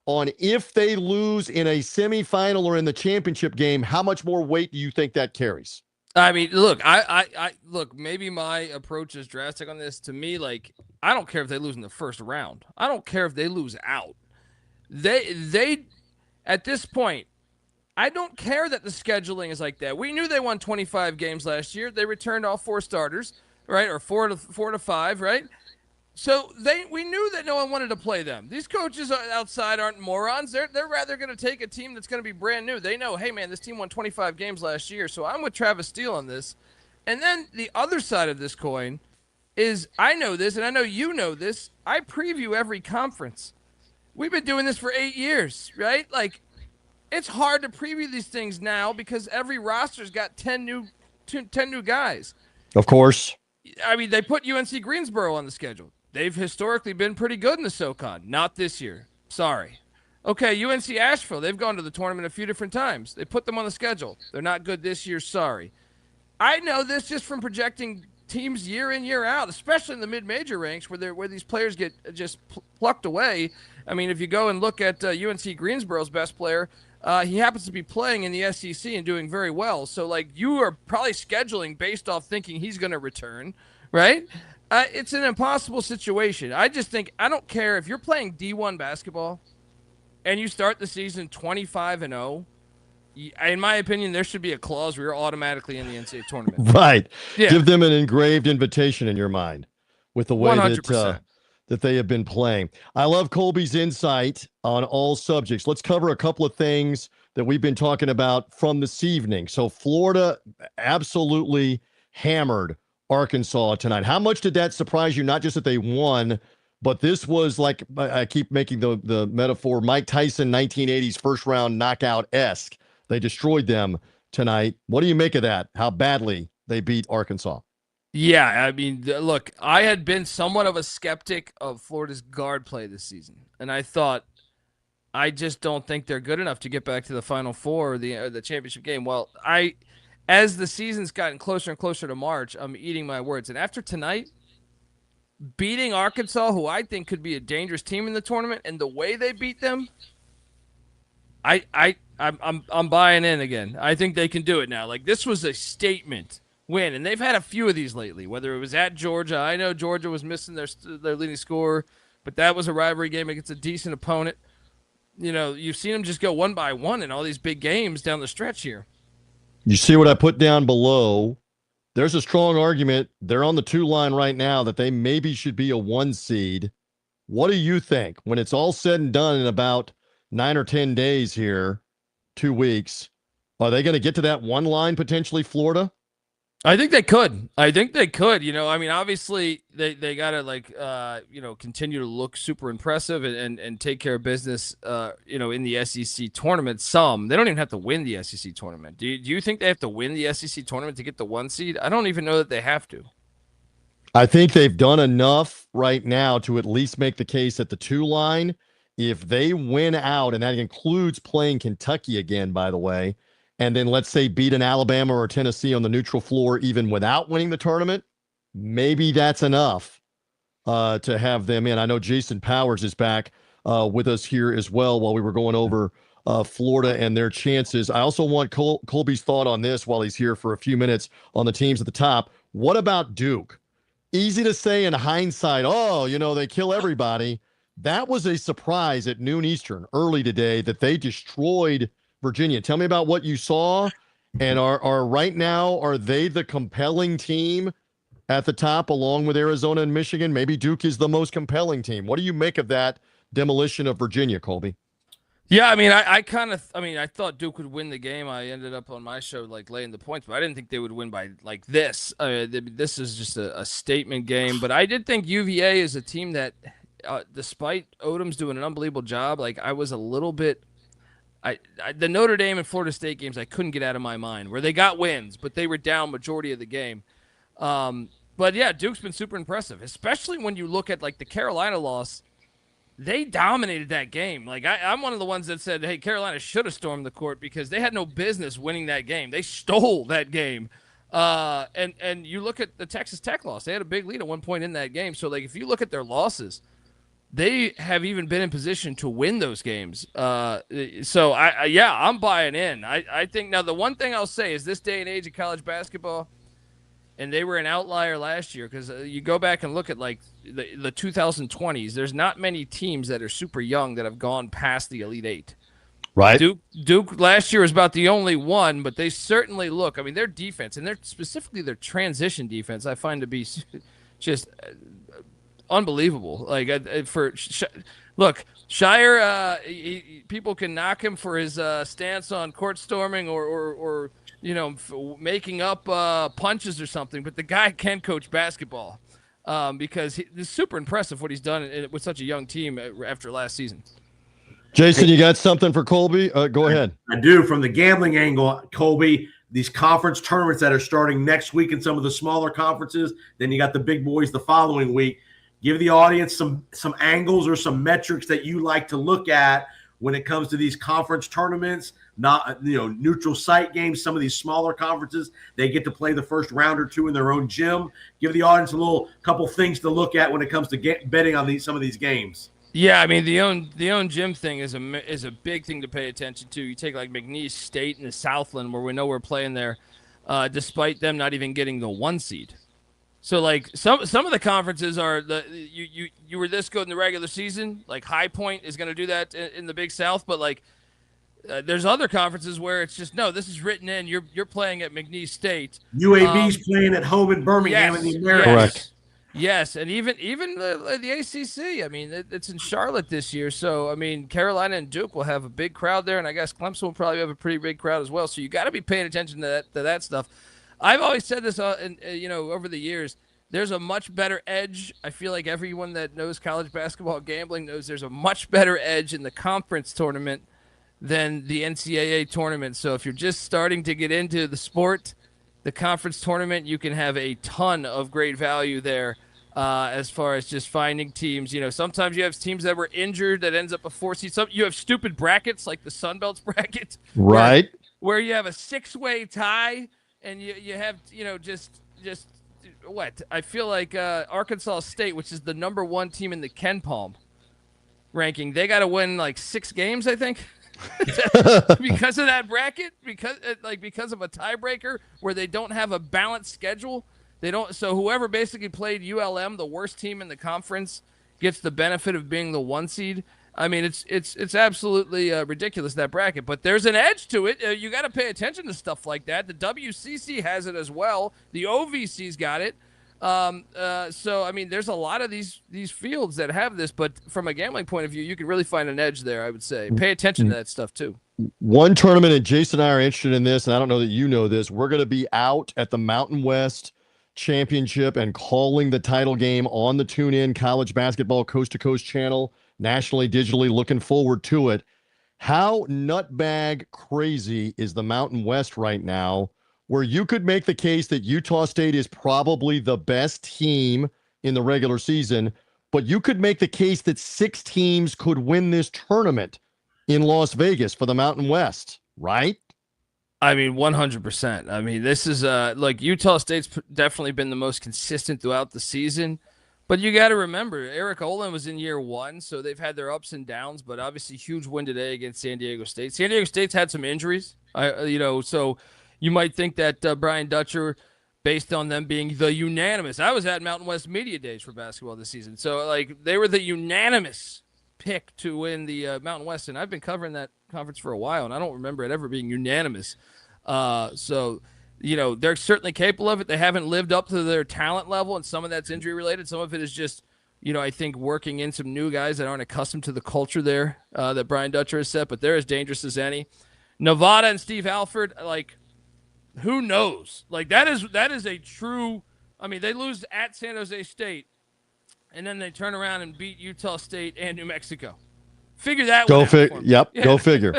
on if they lose in a semifinal or in the championship game, how much more weight do you think that carries? I mean, look, I look, maybe my approach is drastic on this. To me, like, I don't care if they lose in the first round. I don't care if they lose out. They at this point, I don't care that the scheduling is like that. We knew they won 25 games last year. They returned all 4 starters, right? Or 4 to 5, right? So we knew that no one wanted to play them. These coaches outside aren't morons. They're rather going to take a team that's going to be brand new. They know, hey man, this team won 25 games last year, so I'm with Travis Steele on this. And then the other side of this coin is, I know this, and I know you know this. I preview every conference. We've been doing this for 8 years, right? Like, it's hard to preview these things now because every roster's got 10 new guys. Of course. I mean, they put UNC Greensboro on the schedule. They've historically been pretty good in the SoCon. Not this year. Sorry. Okay, UNC Asheville, they've gone to the tournament a few different times. They put them on the schedule. They're not good this year. Sorry. I know this just from projecting teams year in, year out, especially in the mid-major ranks where these players get just plucked away. I mean, if you go and look at UNC Greensboro's best player, he happens to be playing in the SEC and doing very well. So, like, you are probably scheduling based off thinking he's going to return, right? It's an impossible situation. I just think I don't care if you're playing D1 basketball and you start the season 25-0. In my opinion, there should be a clause where you're automatically in the NCAA tournament. Right. Yeah, Give them an engraved invitation in your mind with the way 100%. that they have been playing. I love Colby's insight on all subjects. Let's cover a couple of things that we've been talking about from this evening. So Florida absolutely hammered Arkansas tonight. How much did that surprise you? Not just that they won, but this was like, I keep making the metaphor, Mike Tyson 1980s first round knockout-esque. They destroyed them tonight. What do you make of that? How badly they beat Arkansas? Yeah, I mean, look, I had been somewhat of a skeptic of Florida's guard play this season, and I thought, I just don't think they're good enough to get back to the Final Four or the championship game. Well, as the season's gotten closer and closer to March, I'm eating my words. And after tonight, beating Arkansas, who I think could be a dangerous team in the tournament, and the way they beat them, I'm buying in again. I think they can do it now. Like, this was a statement win, and they've had a few of these lately. Whether it was at Georgia, I know Georgia was missing their leading scorer, but that was a rivalry game against a decent opponent. You know, you've seen them just go one by one in all these big games down the stretch here. You see what I put down below? There's a strong argument. They're on the 2 line right now that they maybe should be a 1 seed. What do you think when it's all said and done in about 9 or 10 days here, 2 weeks? Are they going to get to that 1 line potentially, Florida? I think they could. You know, I mean, obviously they got to continue to look super impressive and take care of business, in the SEC tournament. They don't even have to win the SEC tournament. Do you think they have to win the SEC tournament to get the 1 seed? I don't even know that they have to. I think they've done enough right now to at least make the case at the 2 line. If they win out, and that includes playing Kentucky again, by the way, and then let's say beat an Alabama or Tennessee on the neutral floor even without winning the tournament, maybe that's enough to have them in. I know Jason Powers is back with us here as well while we were going over Florida and their chances. I also want Colby's thought on this while he's here for a few minutes on the teams at the top. What about Duke? Easy to say in hindsight, they kill everybody. That was a surprise at noon Eastern early today that they destroyed Virginia. Tell me about what you saw, and are right now, are they the compelling team at the top along with Arizona and Michigan? Maybe Duke is the most compelling team. What do you make of that demolition of Virginia, Colby? Yeah, I mean, I thought Duke would win the game. I ended up on my show laying the points, but I didn't think they would win by like this. This is just a statement game. But I did think UVA is a team that, despite Odom's doing an unbelievable job, like I was a little bit. The Notre Dame and Florida State games I couldn't get out of my mind, where they got wins, but they were down majority of the game. But yeah, Duke's been super impressive, especially when you look at like the Carolina loss. They dominated that game. Like I'm one of the ones that said, hey, Carolina should have stormed the court because they had no business winning that game. They stole that game. And you look at the Texas Tech loss. They had a big lead at one point in that game. So like if you look at their losses, they have even been in position to win those games. So I'm buying in. I think now the one thing I'll say is this day and age of college basketball, and they were an outlier last year because you go back and look at like the 2020s. There's not many teams that are super young that have gone past the Elite Eight. Right. Duke last year was about the only one, but they certainly look. I mean, their defense and specifically their transition defense, I find to be just unbelievable. Like look, Shire. People can knock him for his stance on court storming or making up punches or something, but the guy can coach basketball because it's super impressive what he's done with such a young team after last season. Jason, you got something for Colby? Go ahead. I do. From the gambling angle, Colby, these conference tournaments that are starting next week in some of the smaller conferences, then you got the big boys the following week. Give the audience some angles or some metrics that you like to look at when it comes to these conference tournaments, not neutral site games. Some of these smaller conferences, they get to play the first round or two in their own gym. Give the audience a couple things to look at when it comes to betting on some of these games. Yeah, I mean the own gym thing is a big thing to pay attention to. You take like McNeese State and the Southland, where we know we're playing there, despite them not even getting the 1 seed. So like some of the conferences are you were this good in the regular season. Like High Point is going to do that in the Big South, but like there's other conferences where it's just no. This is written in. You're playing at McNeese State. UAB's playing at home in Birmingham in the Americas. Correct. Yes, and even the ACC. I mean, it's in Charlotte this year, so I mean, Carolina and Duke will have a big crowd there, and I guess Clemson will probably have a pretty big crowd as well. So you got to be paying attention to that stuff. I've always said this, over the years. There's a much better edge. I feel like everyone that knows college basketball gambling knows there's a much better edge in the conference tournament than the NCAA tournament. So if you're just starting to get into the sport, the conference tournament, you can have a ton of great value there as far as just finding teams. Sometimes you have teams that were injured that ends up a 4 seed. You have stupid brackets like the Sun Belt's bracket. Right. Where you have a 6-way tie and you have, just what? I feel like Arkansas State, which is the number 1 team in the Ken Palm ranking, they got to win like 6 games, I think. Because of that bracket, because of a tiebreaker where they don't have a balanced schedule, so whoever basically played ULM, the worst team in the conference, gets the benefit of being the 1 seed. I mean, it's absolutely ridiculous, that bracket, but there's an edge to it. You got to pay attention to stuff like that. The WCC has it as well. The OVC's got it. So I mean, there's a lot of these fields that have this, but from a gambling point of view, you can really find an edge there. I would say pay attention to that stuff too. One tournament, and Jason and I are interested in this, and I don't know that you know this. We're going to be out at the Mountain West Championship and calling the title game on the TuneIn College Basketball Coast to Coast channel, nationally, digitally. Looking forward to it. How nutbag crazy is the Mountain West right now, where you could make the case that Utah State is probably the best team in the regular season, but you could make the case that 6 teams could win this tournament in Las Vegas for the Mountain West, right? I mean, 100%. I mean, this is like Utah State's definitely been the most consistent throughout the season, but you got to remember, Eric Olin was in year 1, so they've had their ups and downs, but obviously huge win today against San Diego State. San Diego State's had some injuries, so you might think that Brian Dutcher, based on them being the unanimous. I was at Mountain West Media Days for basketball this season. So, like, they were the unanimous pick to win the Mountain West. And I've been covering that conference for a while, and I don't remember it ever being unanimous. So, they're certainly capable of it. They haven't lived up to their talent level, and some of that's injury-related. Some of it is just, I think working in some new guys that aren't accustomed to the culture there that Brian Dutcher has set. But they're as dangerous as any. Nevada and Steve Alford, like, who knows? Like that is a true. I mean, they lose at San Jose State, and then they turn around and beat Utah State and New Mexico. Figure that one out. Yep, yeah. Go figure.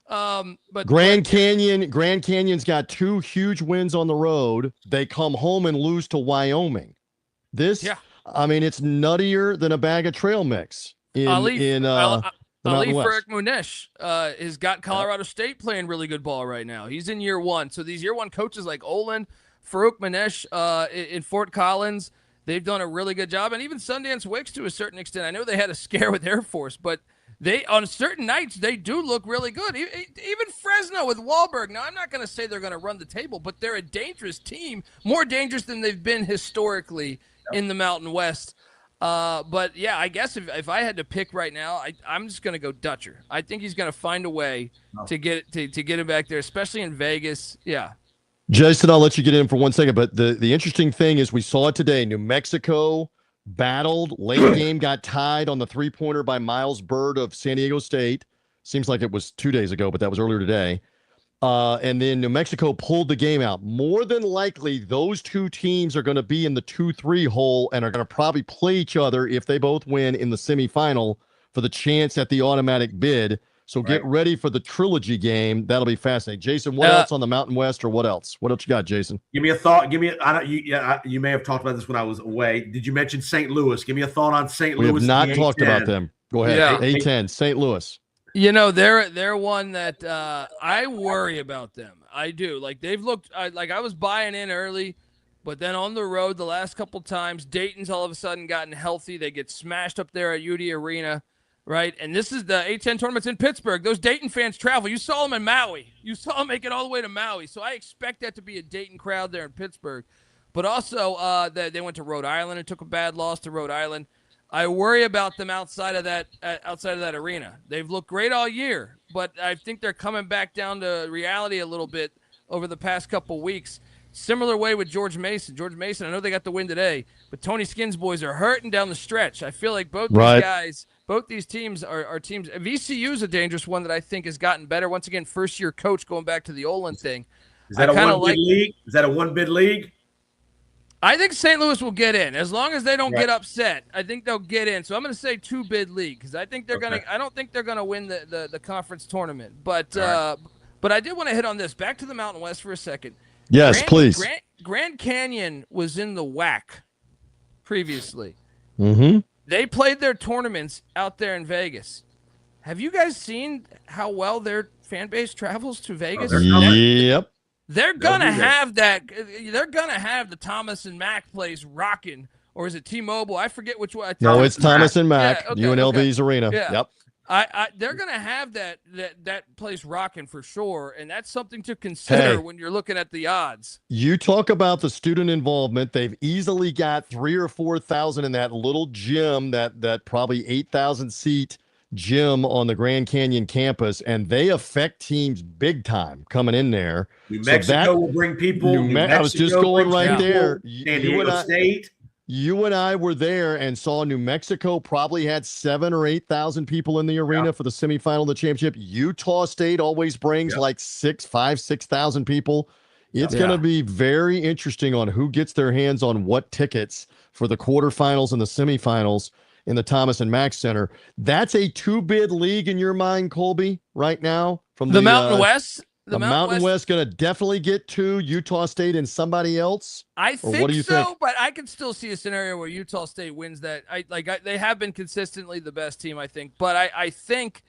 But Grand Canyon's got 2 huge wins on the road. They come home and lose to Wyoming. I mean, it's nuttier than a bag of trail mix Ali Farouk Munesh has got Colorado State playing really good ball right now. He's in year 1. So these year 1 coaches like Olin, Farouk Munesh in Fort Collins, they've done a really good job. And even Sundance Wicks to a certain extent. I know they had a scare with Air Force, but they on certain nights, they do look really good. Even Fresno with Wahlberg. Now, I'm not going to say they're going to run the table, but they're a dangerous team, more dangerous than they've been historically in the Mountain West. But yeah, I guess if I had to pick right now, I'm just going to go Dutcher. I think he's going to find a way to get him back there, especially in Vegas. Yeah. Jason, I'll let you get in for 1 second, but the interesting thing is we saw it today. New Mexico battled, late game got tied on the 3-pointer by Miles Bird of San Diego State. Seems like it was 2 days ago, but that was earlier today. And then New Mexico pulled the game out. More than likely, those 2 teams are going to be in the 2-3 hole and are going to probably play each other if they both win in the semifinal for the chance at the automatic bid. So get ready for the trilogy game. That'll be fascinating. Jason, what else on the Mountain West, or what else? What else you got, Jason? Give me a thought. You may have talked about this when I was away. Did you mention St. Louis? Give me a thought on St. Louis. We have not talked about them. Go ahead. Yeah. A10, St. Louis. They're one that I worry about them. I do. Like they've looked like I was buying in early, but then on the road the last couple times, Dayton's all of a sudden gotten healthy. They get smashed up there at UD Arena, right? And this is the A10 tournaments in Pittsburgh. Those Dayton fans travel. You saw them in Maui. You saw them make it all the way to Maui. So I expect that to be a Dayton crowd there in Pittsburgh. but also they went to Rhode Island and took a bad loss to Rhode Island. I worry about them outside of that arena. They've looked great all year, but I think they're coming back down to reality a little bit over the past couple weeks. Similar way with George Mason. George Mason, I know they got the win today, but Tony Skinn's boys are hurting down the stretch. I feel like both these guys, both these teams are teams. VCU is a dangerous one that I think has gotten better. Once again, first-year coach going back to the Olin thing. Is that a one-bid league? Is that a one-bid league? I think St. Louis will get in as long as they don't get upset. I think they'll get in. So I'm going to say 2-bid league because I think they're going to. I don't think they're going to win the conference tournament. But but I did want to hit on this. Back to the Mountain West for a second. Yes, please. Grand Canyon was in the WAC previously. Mm-hmm. They played their tournaments out there in Vegas. Have you guys seen how well their fan base travels to Vegas? Yep. They're gonna have that. They're gonna have the Thomas and Mack place rocking, or is it T-Mobile? I forget which one. No, it's Thomas and Mack. Yeah, okay, UNLV's arena. Yeah. Yep. They're gonna have that place rocking for sure, and that's something to consider when you're looking at the odds. You talk about the student involvement. They've easily got 3,000 or 4,000 in that little gym, that probably 8,000 seat gym on the Grand Canyon campus, and they affect teams big time coming in there. New Mexico will bring people. I was just going right there. San Diego State. You and I were there and saw New Mexico probably had 7,000 or 8,000 people in the arena for the semifinal of the championship. Utah State always brings like 6,000 people. It's going to be very interesting on who gets their hands on what tickets for the quarterfinals and the semifinals in the Thomas and Mack Center. That's a 2-bid league in your mind, Colby, right now? From the Mountain West? The Mountain West going to definitely get 2, Utah State and somebody else? I think so, but I can still see a scenario where Utah State wins that. They have been consistently the best team, I think. But I think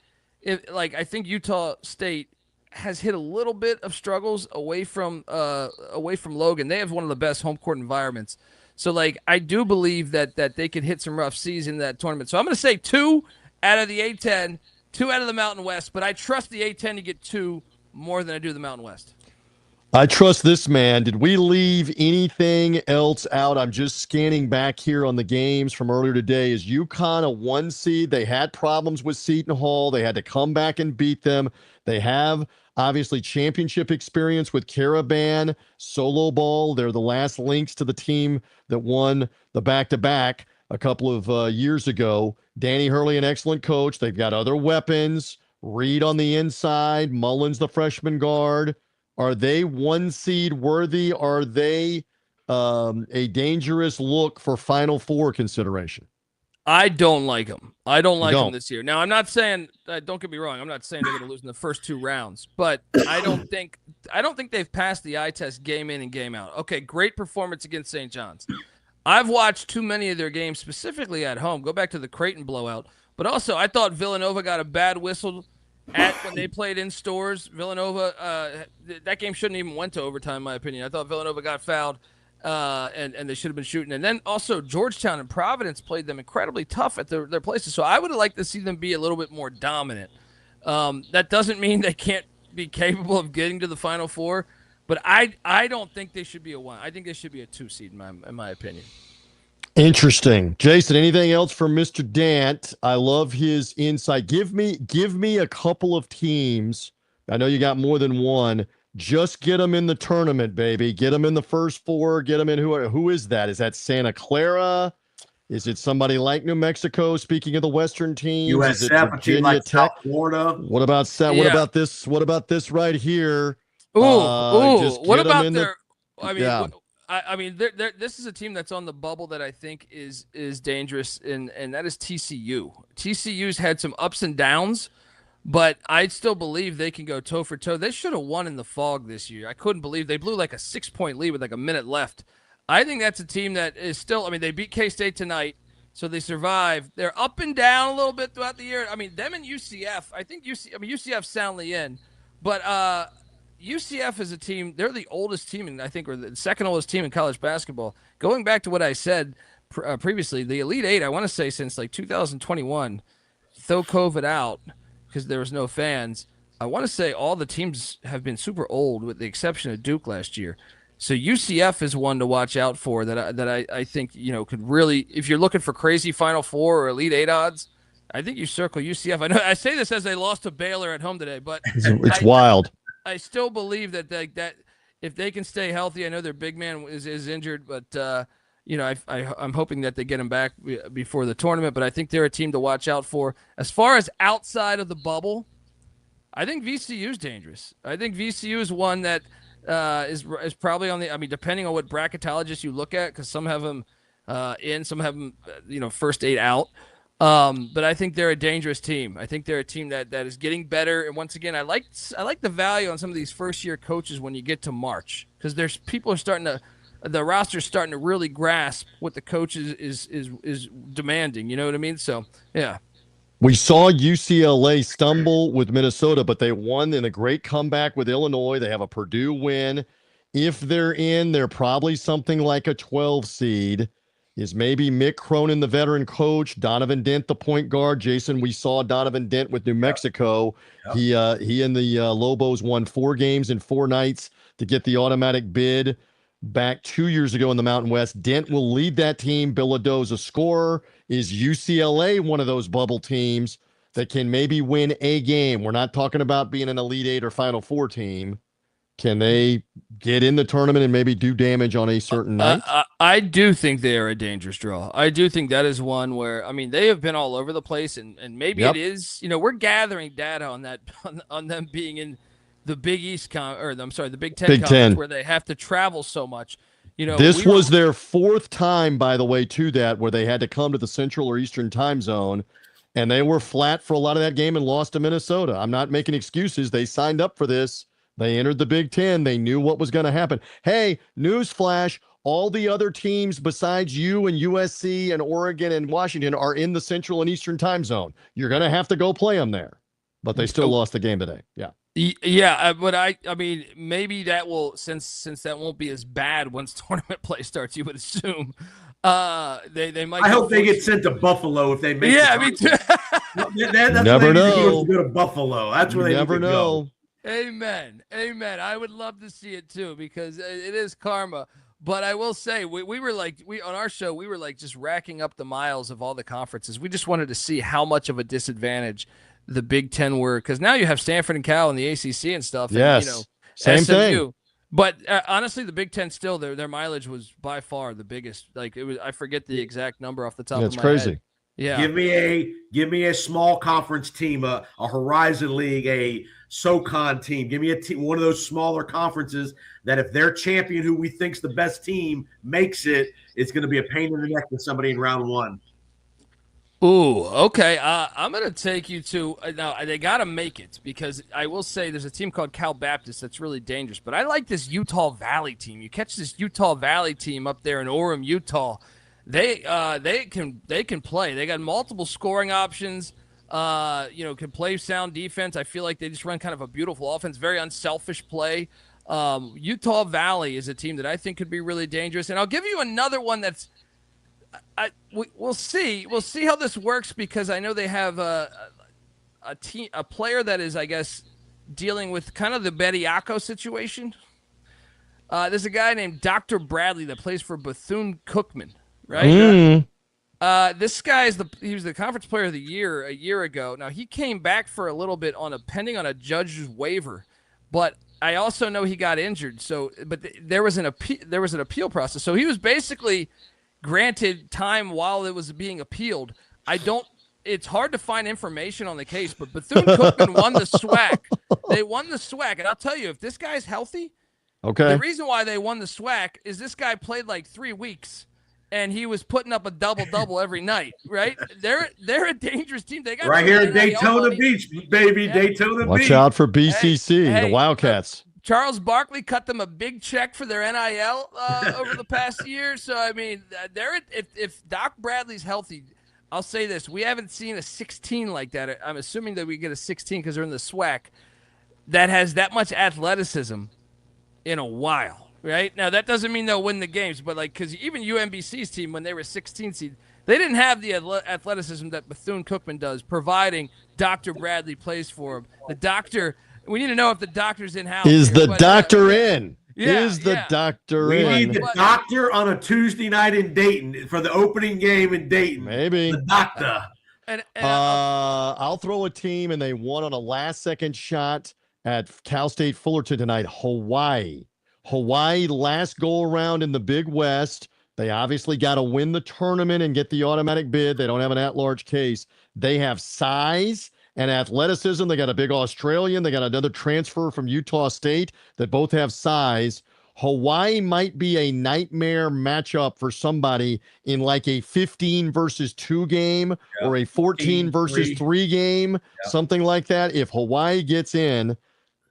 Utah State has hit a little bit of struggles away from Logan. They have one of the best home court environments. So, I do believe that they could hit some rough seas in that tournament. So I'm going to say 2 out of the A-10, 2 out of the Mountain West. But I trust the A-10 to get 2 more than I do the Mountain West. I trust this man. Did we leave anything else out? I'm just scanning back here on the games from earlier today. Is UConn a 1 seed? They had problems with Seton Hall. They had to come back and beat them. They have obviously championship experience with Caravan, Solo Ball. They're the last links to the team that won the back-to-back a couple of years ago. Danny Hurley, an excellent coach. They've got other weapons. Reed on the inside, Mullins, the freshman guard. Are they 1 seed worthy? Are they a dangerous look for Final Four consideration? I don't like them. I don't like them this year. Now, I'm not saying, don't get me wrong, I'm not saying they're going to lose in the first 2 rounds, but I don't think they've passed the eye test game in and game out. Okay, great performance against St. John's. I've watched too many of their games, specifically at home. Go back to the Creighton blowout. But also, I thought Villanova got a bad whistle when they played in Stores. Villanova, that game shouldn't even went to overtime, in my opinion. I thought Villanova got fouled, and they should have been shooting. And then also Georgetown and Providence played them incredibly tough at their places. So I would have liked to see them be a little bit more dominant. That doesn't mean they can't be capable of getting to the Final Four, but I don't think they should be a 1. I think they should be a 2 seed in my opinion. Interesting. Jason, anything else for Mr. Dant? I love his insight. Give me a couple of teams. I know you got more than one. Just get them in the tournament, baby. Get them in the first 4. Get them in. Who is that? Is that Santa Clara? Is it somebody like New Mexico? Speaking of the Western teams, USF, a team like South Florida. What about What about this? What about this right here? What about their? This is a team that's on the bubble that I think is dangerous, and that is TCU. TCU's had some ups and downs, but I still believe they can go toe for toe. They should have won in the Fog this year. I couldn't believe they blew like a 6-point lead with like a minute left. I think that's a team that is still. They beat K-State tonight, so they survived. They're up and down a little bit throughout the year. Them and UCF. I think UCF's soundly in, but UCF is a team, they're the oldest team, or the second oldest team in college basketball. Going back to what I said previously, the Elite Eight, I want to say since 2021, throw COVID out because there was no fans, I want to say all the teams have been super old with the exception of Duke last year. So UCF is one to watch out for that I think, could really, if you're looking for crazy Final Four or Elite Eight odds, I think you circle UCF. I know I say this as they lost to Baylor at home today, but It's wild. I still believe that if they can stay healthy, I know their big man is injured, but I'm hoping that they get him back before the tournament. But I think they're a team to watch out for. As far as outside of the bubble, I think VCU is dangerous. I think VCU is one that is probably on the. I mean, depending on what bracketologist you look at, because some have them in, some have them, first 8 out. But I think they're a dangerous team. I think they're a team that is getting better. And once again, I like the value on some of these first year coaches when you get to March, because the roster's starting to really grasp what the coach is demanding. You know what I mean? So yeah. We saw UCLA stumble with Minnesota, but they won in a great comeback with Illinois. They have a Purdue win. If they're in, they're probably something like a 12 seed. Is maybe Mick Cronin, the veteran coach, Donovan Dent, the point guard. Jason, we saw Donovan Dent with New Mexico. Yep. He and the Lobos won 4 games in 4 nights to get the automatic bid back 2 years ago in the Mountain West. Dent will lead that team. Bilodeau's a scorer. Is UCLA one of those bubble teams that can maybe win a game? We're not talking about being an Elite Eight or Final Four team. Can they get in the tournament and maybe do damage on a certain night? I do think they are a dangerous draw. I do think that is one where, I mean, they have been all over the place, and maybe it is, we're gathering data on that, on them being in the Big East the Big Ten conference, where they have to travel so much. This was their 4th time, by the way, to that, where they had to come to the Central or Eastern time zone, and they were flat for a lot of that game and lost to Minnesota. I'm not making excuses. They signed up for this. They entered the Big Ten. They knew what was going to happen. Hey, newsflash, all the other teams besides you and USC and Oregon and Washington are in the Central and Eastern time zone. You're going to have to go play them there. But they still lost the game today. Yeah. Yeah, but I mean, maybe that will, since that won't be as bad once tournament play starts, you would assume. They might. I hope they get sent to Buffalo if they make. Yeah, me too. That's never know. Go to Buffalo. That's where they never know. Go. Amen. I would love to see it too, because it is karma. But I will say, we were on our show, we were just racking up the miles of all the conferences. We just wanted to see how much of a disadvantage the Big Ten were, because now you have Stanford and Cal in the ACC and stuff. Yes, and, same SMU. thing. But honestly, the Big Ten still, their mileage was by far the biggest. It was, I forget the exact number off the top of my head. It's crazy. Yeah. Give me a small conference team, a Horizon League, a SoCon team. Give me a team, one of those smaller conferences that if their champion, who we think's the best team, makes it, it's going to be a pain in the neck with somebody in round 1. Ooh, okay. I'm going to take you to now. They got to make it, because I will say there's a team called Cal Baptist that's really dangerous. But I like this Utah Valley team. You catch this Utah Valley team up there in Orem, Utah. They can play. They got multiple scoring options. Can play sound defense. I feel like they just run kind of a beautiful offense, very unselfish play. Utah Valley is a team that I think could be really dangerous. And I'll give you another one that's. We'll see. We'll see how this works, because I know they have a player that is, I guess, dealing with kind of the Bediako situation. There's a guy named Dr. Bradley that plays for Bethune-Cookman, right? This guy he was the conference player of the year a year ago. Now he came back for a little bit pending on a judge's waiver, but I also know he got injured. So, but there was an appeal process. So he was basically granted time while it was being appealed. It's hard to find information on the case, but Bethune-Cookman won the SWAC. They won the SWAC, and I'll tell you, if this guy's healthy, okay. The reason why they won the SWAC is this guy played 3 weeks, and he was putting up a double every night. Right? They're a dangerous team. They got right here in Daytona Beach, baby. Yeah. Daytona Beach. Watch out for BCC, the Wildcats. Charles Barkley cut them a big check for their NIL over the past year. So, I mean, if Doc Bradley's healthy, I'll say this. We haven't seen a 16 like that. I'm assuming that we get a 16 because they're in the SWAC that has that much athleticism in a while, right? Now, that doesn't mean they'll win the games, but, because even UMBC's team, when they were 16 seed, they didn't have the athleticism that Bethune-Cookman does, providing Dr. Bradley plays for him. The doctor... We need to know if the doctor's in house. Is the doctor in? Is the doctor We in? need the doctor on a Tuesday night in Dayton for the opening game in Dayton. Maybe. The doctor. And I'll throw a team, and they won on a last-second shot at Cal State Fullerton tonight. Hawaii, last go-around in the Big West. They obviously got to win the tournament and get the automatic bid. They don't have an at-large case. They have size and athleticism. They got a big Australian. They got another transfer from Utah State that both have size. Hawaii might be a nightmare matchup for somebody in like a 15 versus 2 game or a 14 versus 3 game, something like that. If Hawaii gets in,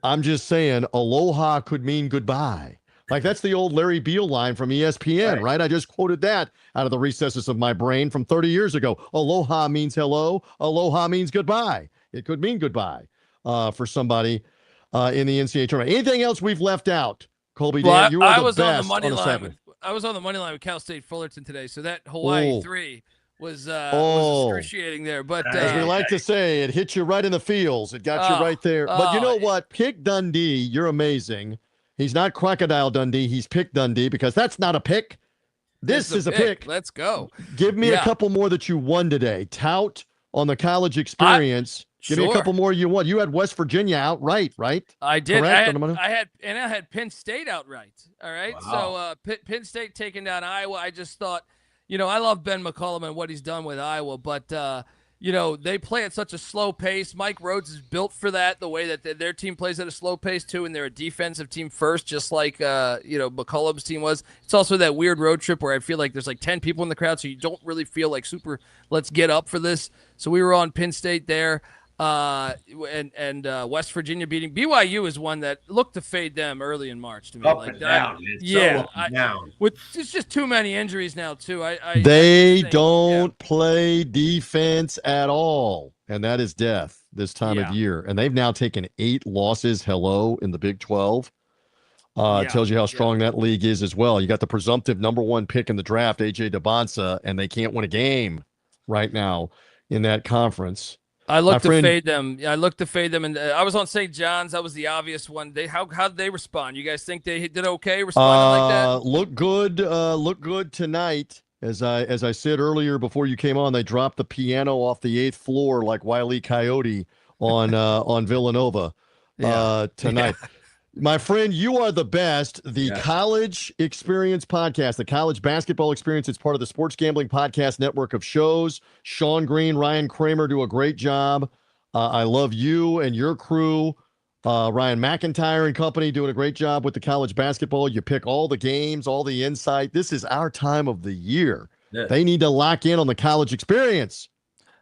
I'm just saying aloha could mean goodbye. Like that's the old Larry Beal line from ESPN, right? I just quoted that out of the recesses of my brain from 30 years ago. Aloha means hello. Aloha means goodbye. It could mean goodbye for somebody in the NCAA tournament. Anything else we've left out? Colby Dant, you are the best on the money on a line. Saturday. I was on the money line with Cal State Fullerton today, so that Hawaii 3 was excruciating there. But as we like to say, it hit you right in the feels. It got you right there. But you know what? Pick Dundee. You're amazing. He's not Crocodile Dundee. He's Pick Dundee because that's not a pick. This is a pick. Let's go. Give me a couple more that you won today. Tout on the college experience. Give me a couple more you won. You had West Virginia outright, right? I did. Correct? I had Penn State outright. All right. Wow. So Penn State taking down Iowa. I just thought, I love Ben McCollum and what he's done with Iowa, but they play at such a slow pace. Mike Rhodes is built for that, the way that their team plays at a slow pace too, and they're a defensive team first, just like McCollum's team was. It's also that weird road trip where I feel like there's like 10 people in the crowd, so you don't really feel like super let's get up for this. So we were on Penn State there. And West Virginia beating BYU is one that looked to fade them early in March to me. Up and down. Down. With it's just too many injuries now too. They don't play defense at all, and that is death this time of year. And they've now taken 8 losses. Hello in the Big 12. Tells you how strong that league is as well. You got the presumptive number 1 pick in the draft, AJ DeBonsa, and they can't win a game right now in that conference. I looked to fade them. And I was on St. John's. That was the obvious one. How did they respond? You guys think they did okay responding like that? Look good tonight. As I said earlier before you came on, they dropped the piano off the 8th floor like Wile E. Coyote on Villanova tonight. Yeah. My friend, you are the best. The College Experience podcast, the College Basketball Experience, it's part of the Sports Gambling Podcast network of shows. Sean Green, Ryan Kramer do a great job. I love you and your crew. Ryan McIntyre and company doing a great job with the college basketball. You pick all the games, all the insight. This is our time of the year. Yeah. They need to lock in on the College Experience.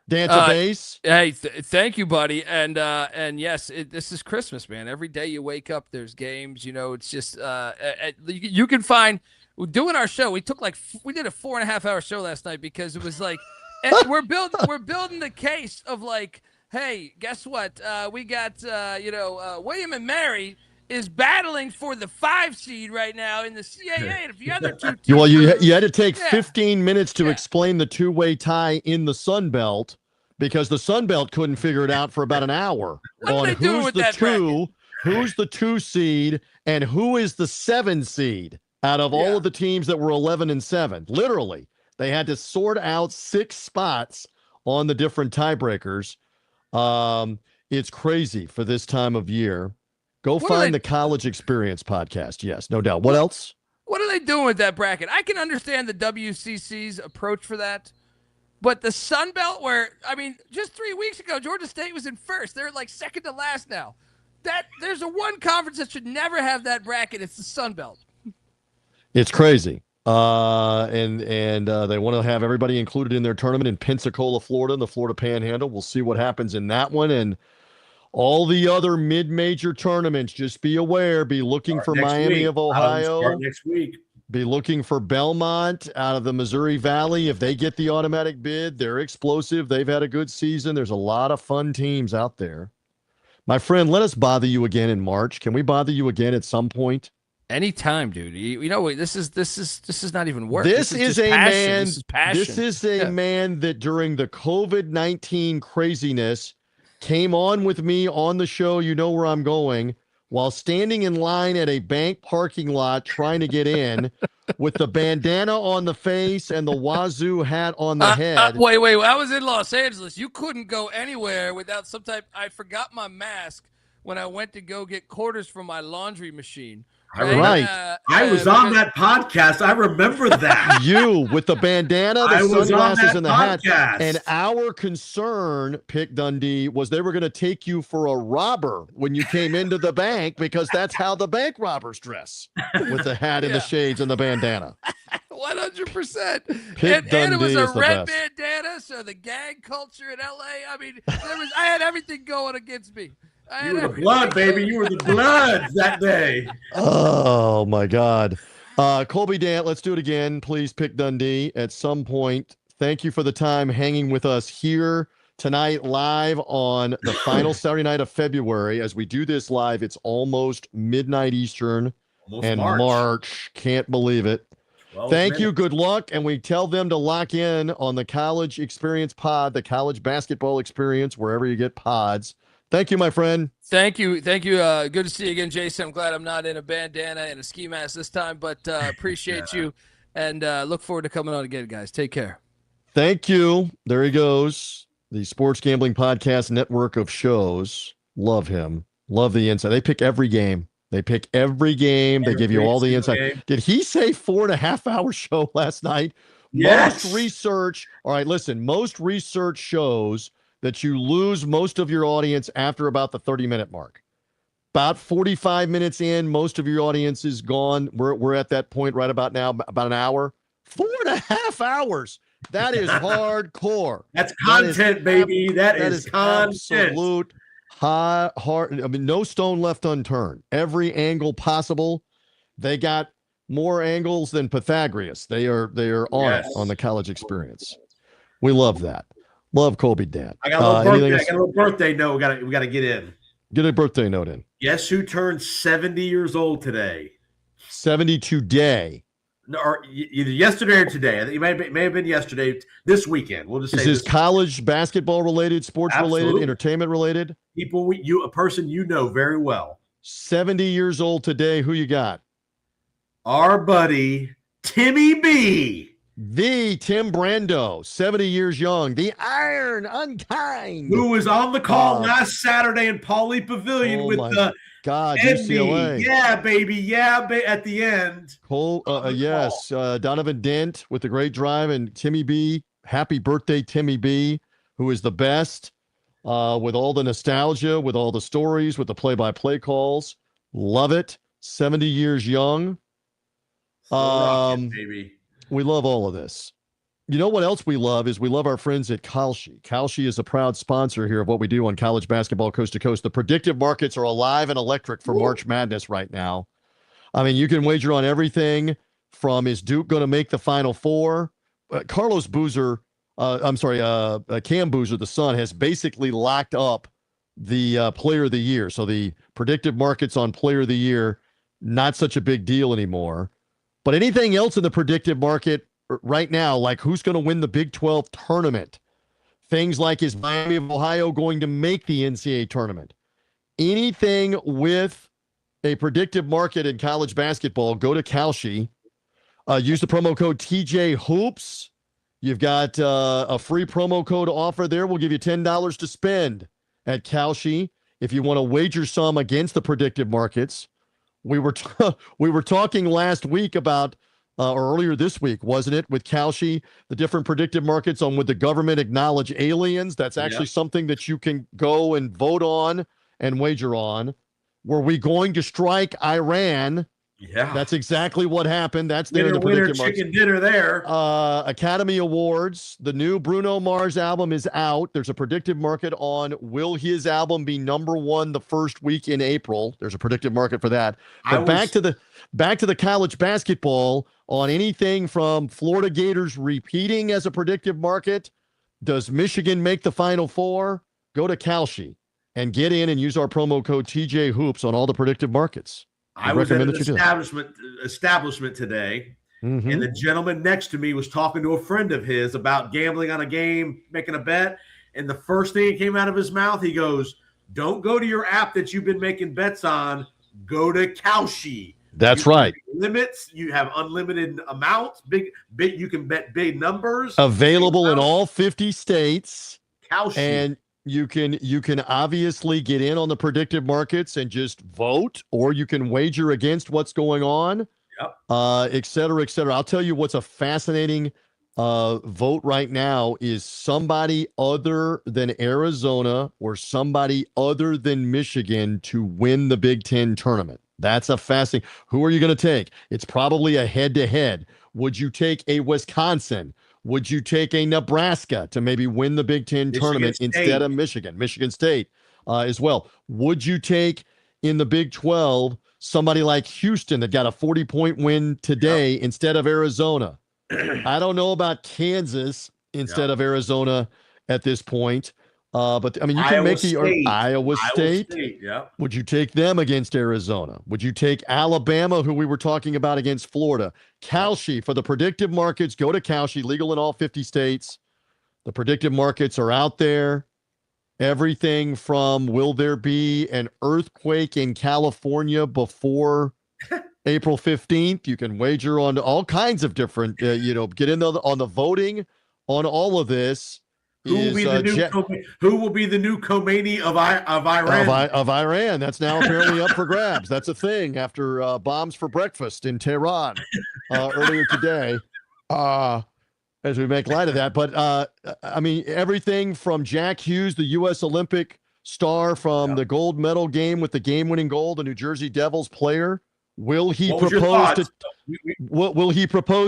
Dancer base. Hey, thank you, buddy. And yes, this is Christmas, man. Every day you wake up, there's games. It's just you can find doing our show. We did a 4.5-hour show last night because it was like we're building the case of like, hey, guess what? We got William and Mary is battling for the 5 seed right now in the CAA. And if the other two teams you had to take 15 minutes to explain the 2-way tie in the Sun Belt because the Sun Belt couldn't figure it out for about an hour on who's the 2 seed and who is the 7 seed out of all of the teams that were 11-7. Literally, they had to sort out 6 spots on the different tiebreakers. It's crazy for this time of year. Go find the College Experience podcast. Yes, no doubt. What else? What are they doing with that bracket? I can understand the WCC's approach for that, but the Sun Belt, just 3 weeks ago, Georgia State was in first. They're like second to last now. There's one conference that should never have that bracket. It's the Sun Belt. It's crazy. And they want to have everybody included in their tournament in Pensacola, Florida, in the Florida Panhandle. We'll see what happens in that one. And all the other mid-major tournaments, just be aware. Be looking for Miami of Ohio. Start next week. Be looking for Belmont out of the Missouri Valley. If they get the automatic bid, they're explosive. They've had a good season. There's a lot of fun teams out there. My friend, let us bother you again in March. Can we bother you again at some point? Anytime, dude. This is not even work. This is a man that during the COVID-19 craziness came on with me on the show. You know where I'm going. while standing in line at a bank parking lot trying to get in with the bandana on the face and the Wazoo hat on the head. Wait. I was in Los Angeles. You couldn't go anywhere without some type. I forgot my mask when I went to go get quarters from my laundry machine. Right. I was on that podcast. I remember that. You with the bandana, the sunglasses, and the podcast. hat. And our concern, Pick Dundee, was they were going to take you for a robber when you came into the bank because that's how the bank robbers dress, with the hat and the shades and the bandana. 100%. Pick And it was Dundee a is the red best. bandana, so the gang culture in LA. I mean, I had everything going against me. You were the blood, baby. You were the blood that day. Oh, my God. Colby Dant, let's do it again. Please pick Dundee at some point. Thank you for the time hanging with us here tonight live on the final Saturday night of February. As we do this live, it's almost midnight Eastern and March. Can't believe it. Thank you. Good luck. And we tell them to lock in on the College Experience Pod, the College Basketball Experience, wherever you get pods. Thank you, my friend. Thank you. Good to see you again, Jason. I'm glad I'm not in a bandana and a ski mask this time, but appreciate you and look forward to coming on again, guys. Take care. Thank you. There he goes. The Sports Gambling Podcast network of shows. Love him. Love the insight. They pick every game. They give you all the insight. Game. Did he say 4.5 hour show last night? Yes. Most research. All right, listen, most research shows that you lose most of your audience after about the 30-minute mark. About 45 minutes in, most of your audience is gone. We're at that point right about now, about an hour. 4.5 hours. That is hardcore. That's content, baby. That is content. Absolute hard. I mean, no stone left unturned. Every angle possible. They got more angles than Pythagoras. They are on it on the College Experience. We love that. Love Colby Dant. I got a little birthday note. We got to get in. Get a birthday note in. Guess who turned 70 years old today? 70 today. No, or either yesterday or today. I think it may have been yesterday. This weekend. We'll just say. Is this college basketball related, sports related, entertainment related? A person you know very well. 70 years old today. Who you got? Our buddy Timmy B. The Tim Brando, 70 years young, the Iron Unkind, who was on the call last Saturday in Pauley Pavilion with the UCLA. Yeah, baby. At the end. Yes. Donovan Dent with the great drive, and Timmy B. Happy birthday, Timmy B., who is the best with all the nostalgia, with all the stories, with the play-by-play calls. Love it. 70 years young. Baby. We love all of this. You know what else we love is we love our friends at Kalshi. Kalshi is a proud sponsor here of what we do on college basketball coast to coast. The predictive markets are alive and electric for March Madness right now. I mean, you can wager on everything from is Duke going to make the Final Four? Cam Boozer, the son, has basically locked up the Player of the Year. So the predictive markets on Player of the Year, not such a big deal anymore. But anything else in the predictive market right now, like who's going to win the Big 12 tournament? Things like, is Miami of Ohio going to make the NCAA tournament? Anything with a predictive market in college basketball, go to Kalshi. Use the promo code TJ Hoops. You've got a free promo code offer there. We'll give you $10 to spend at Kalshi if you want to wager some against the predictive markets. We were talking last week about, or earlier this week, wasn't it, with Kalshi, the different predictive markets on would the government acknowledge aliens? That's actually something that you can go and vote on and wager on. Were we going to strike Iran? Yeah. That's exactly what happened. That's there in the predictive markets. Chicken dinner there. Academy Awards. The new Bruno Mars album is out. There's a predictive market on will his album be #1 the first week in April. There's a predictive market for that. But back to the college basketball on anything from Florida Gators repeating as a predictive market. Does Michigan make the Final Four? Go to Kalshi and get in and use our promo code TJ Hoops on all the predictive markets. I was at an establishment today, and the gentleman next to me was talking to a friend of his about gambling on a game, making a bet. And the first thing that came out of his mouth, he goes, "Don't go to your app that you've been making bets on. go to Kalshi. That's right. Limits. You have unlimited amounts. Big. You can bet big numbers. Available in all 50 states. Kalshi. And you can obviously get in on the predictive markets and just vote, or you can wager against what's going on. Yep. Et cetera, et cetera. I'll tell you what's a fascinating vote right now is somebody other than Arizona or somebody other than Michigan to win the Big Ten tournament. That's a fascinating. Who are you going to take? It's probably a head-to-head. Would you take a Wisconsin? Would you take a Nebraska to maybe win the Big Ten tournament instead of Michigan? Michigan State as well. Would you take in the Big 12 somebody like Houston that got a 40-point win today instead of Arizona? I don't know about Kansas instead of Arizona at this point. But I mean, you can make the Iowa State. Yeah. Would you take them against Arizona? Would you take Alabama, who we were talking about, against Florida? Kalshi for the predictive markets. Go to Kalshi, legal in all 50 states. The predictive markets are out there. Everything from will there be an earthquake in California before April 15th? You can wager on all kinds of different, get in on the voting on all of this. Who will be the new Khomeini of Iran? Of Iran. That's now apparently up for grabs. That's a thing after bombs for breakfast in Tehran earlier today, as we make light of that. But, I mean, everything from Jack Hughes, the U.S. Olympic star from the gold medal game with the game-winning goal, the New Jersey Devils player. Will he propose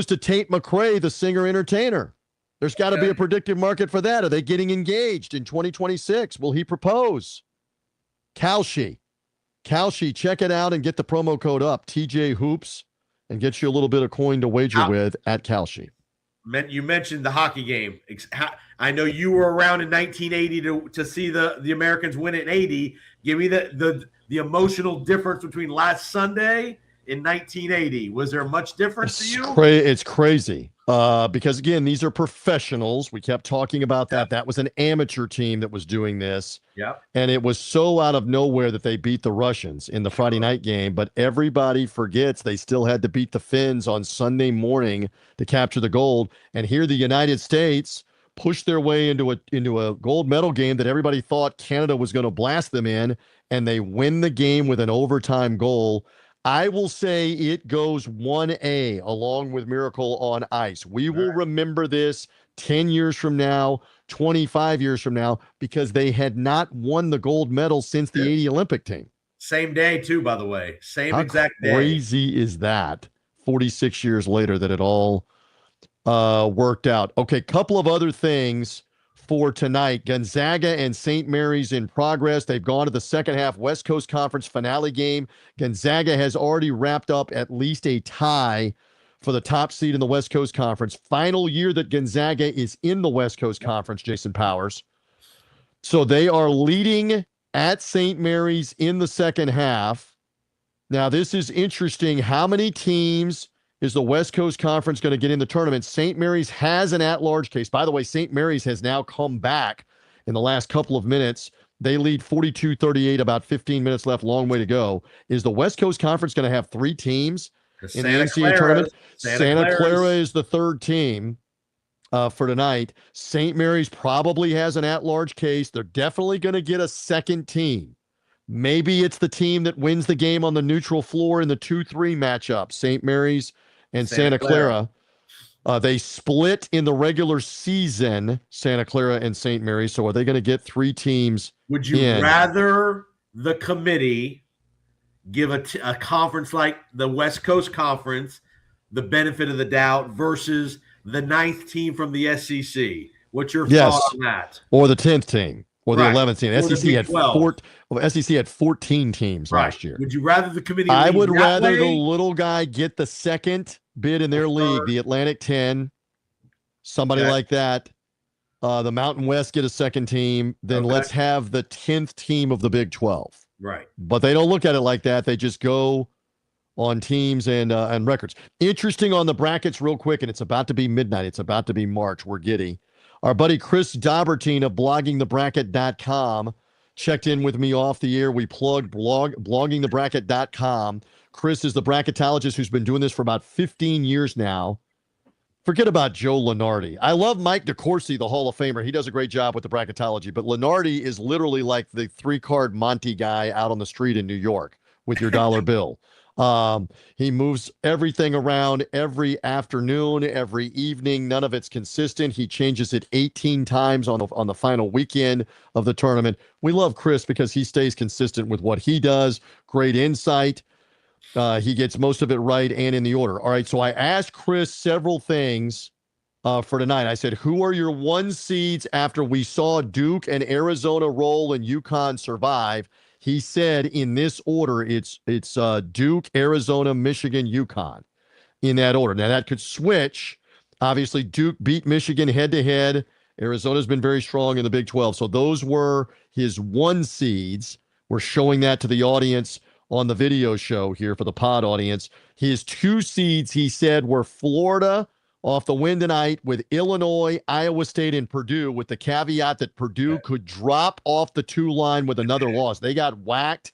to Tate McRae, the singer-entertainer? There's got to be a predictive market for that. Are they getting engaged in 2026? Will he propose? Kalshi, check it out and get the promo code up, TJ Hoops, and get you a little bit of coin to wager with at Kalshi. You mentioned the hockey game. I know you were around in 1980 to see the Americans win in 80. Give me the emotional difference between last Sunday in 1980. Was there much difference to you? It's crazy. Because again, these are professionals. We kept talking about that. That was an amateur team that was doing this. Yeah. And it was so out of nowhere that they beat the Russians in the Friday night game. But everybody forgets they still had to beat the Finns on Sunday morning to capture the gold. And here the United States pushed their way into a gold medal game that everybody thought Canada was going to blast them in. And they win the game with an overtime goal. I will say it goes 1A along with Miracle on Ice. We will remember this 10 years from now, 25 years from now, because they had not won the gold medal since the 80 Olympic team. Same day, too, by the way. Exact day. How crazy is that? 46 years later that it all worked out. Okay, couple of other things for tonight. Gonzaga and St. Mary's in progress. They've gone to the second half West Coast Conference finale game. Gonzaga has already wrapped up at least a tie for the top seed in the West Coast Conference. Final year that Gonzaga is in the West Coast Conference, Jason Powers. So they are leading at St. Mary's in the second half. Now, this is interesting. How many teams is the West Coast Conference going to get in the tournament? St. Mary's has an at-large case. By the way, St. Mary's has now come back in the last couple of minutes. They lead 42-38, about 15 minutes left, long way to go. Is the West Coast Conference going to have three teams in the NCAA tournament? Santa Clara is the third team for tonight. St. Mary's probably has an at-large case. They're definitely going to get a second team. Maybe it's the team that wins the game on the neutral floor in the 2-3 matchup. St. Mary's and Santa Clara. They split in the regular season, Santa Clara and St. Mary's. So are they going to get three teams? Would you rather the committee give a conference like the West Coast Conference the benefit of the doubt versus the 9th team from the SEC? What's your thought on that? Or the 10th team. Or the 11th team. SEC had 14 teams last year. Would you rather the committee? I would rather the little guy get the second bid in their league, the Atlantic 10, somebody like that. The Mountain West get a second team. Then let's have the 10th team of the Big 12. Right. But they don't look at it like that. They just go on teams and records. Interesting on the brackets real quick, and it's about to be midnight. It's about to be March. We're giddy. Our buddy Chris Daubertine of bloggingthebracket.com checked in with me off the air. We plugged bloggingthebracket.com. Chris is the bracketologist who's been doing this for about 15 years now. Forget about Joe Lunardi. I love Mike DeCourcy, the Hall of Famer. He does a great job with the bracketology, but Lunardi is literally like the 3-card Monty guy out on the street in New York with your dollar bill. He moves everything around every afternoon, every evening. None of it's consistent. He changes it 18 times on the final weekend of the tournament. We love Chris because he stays consistent with what he does. Great insight. He gets most of it right and in the order. All right, so I asked Chris several things for tonight. I said, who are your 1 seeds after we saw Duke and Arizona roll and UConn survive? He said in this order, it's Duke, Arizona, Michigan, UConn, in that order. Now, that could switch. Obviously, Duke beat Michigan head-to-head. Arizona's been very strong in the Big 12. So those were his 1 seeds. We're showing that to the audience on the video show here for the pod audience. His 2 seeds, he said, were Florida off the win tonight with Illinois, Iowa State, and Purdue, with the caveat that Purdue could drop off the 2 line with another loss. They got whacked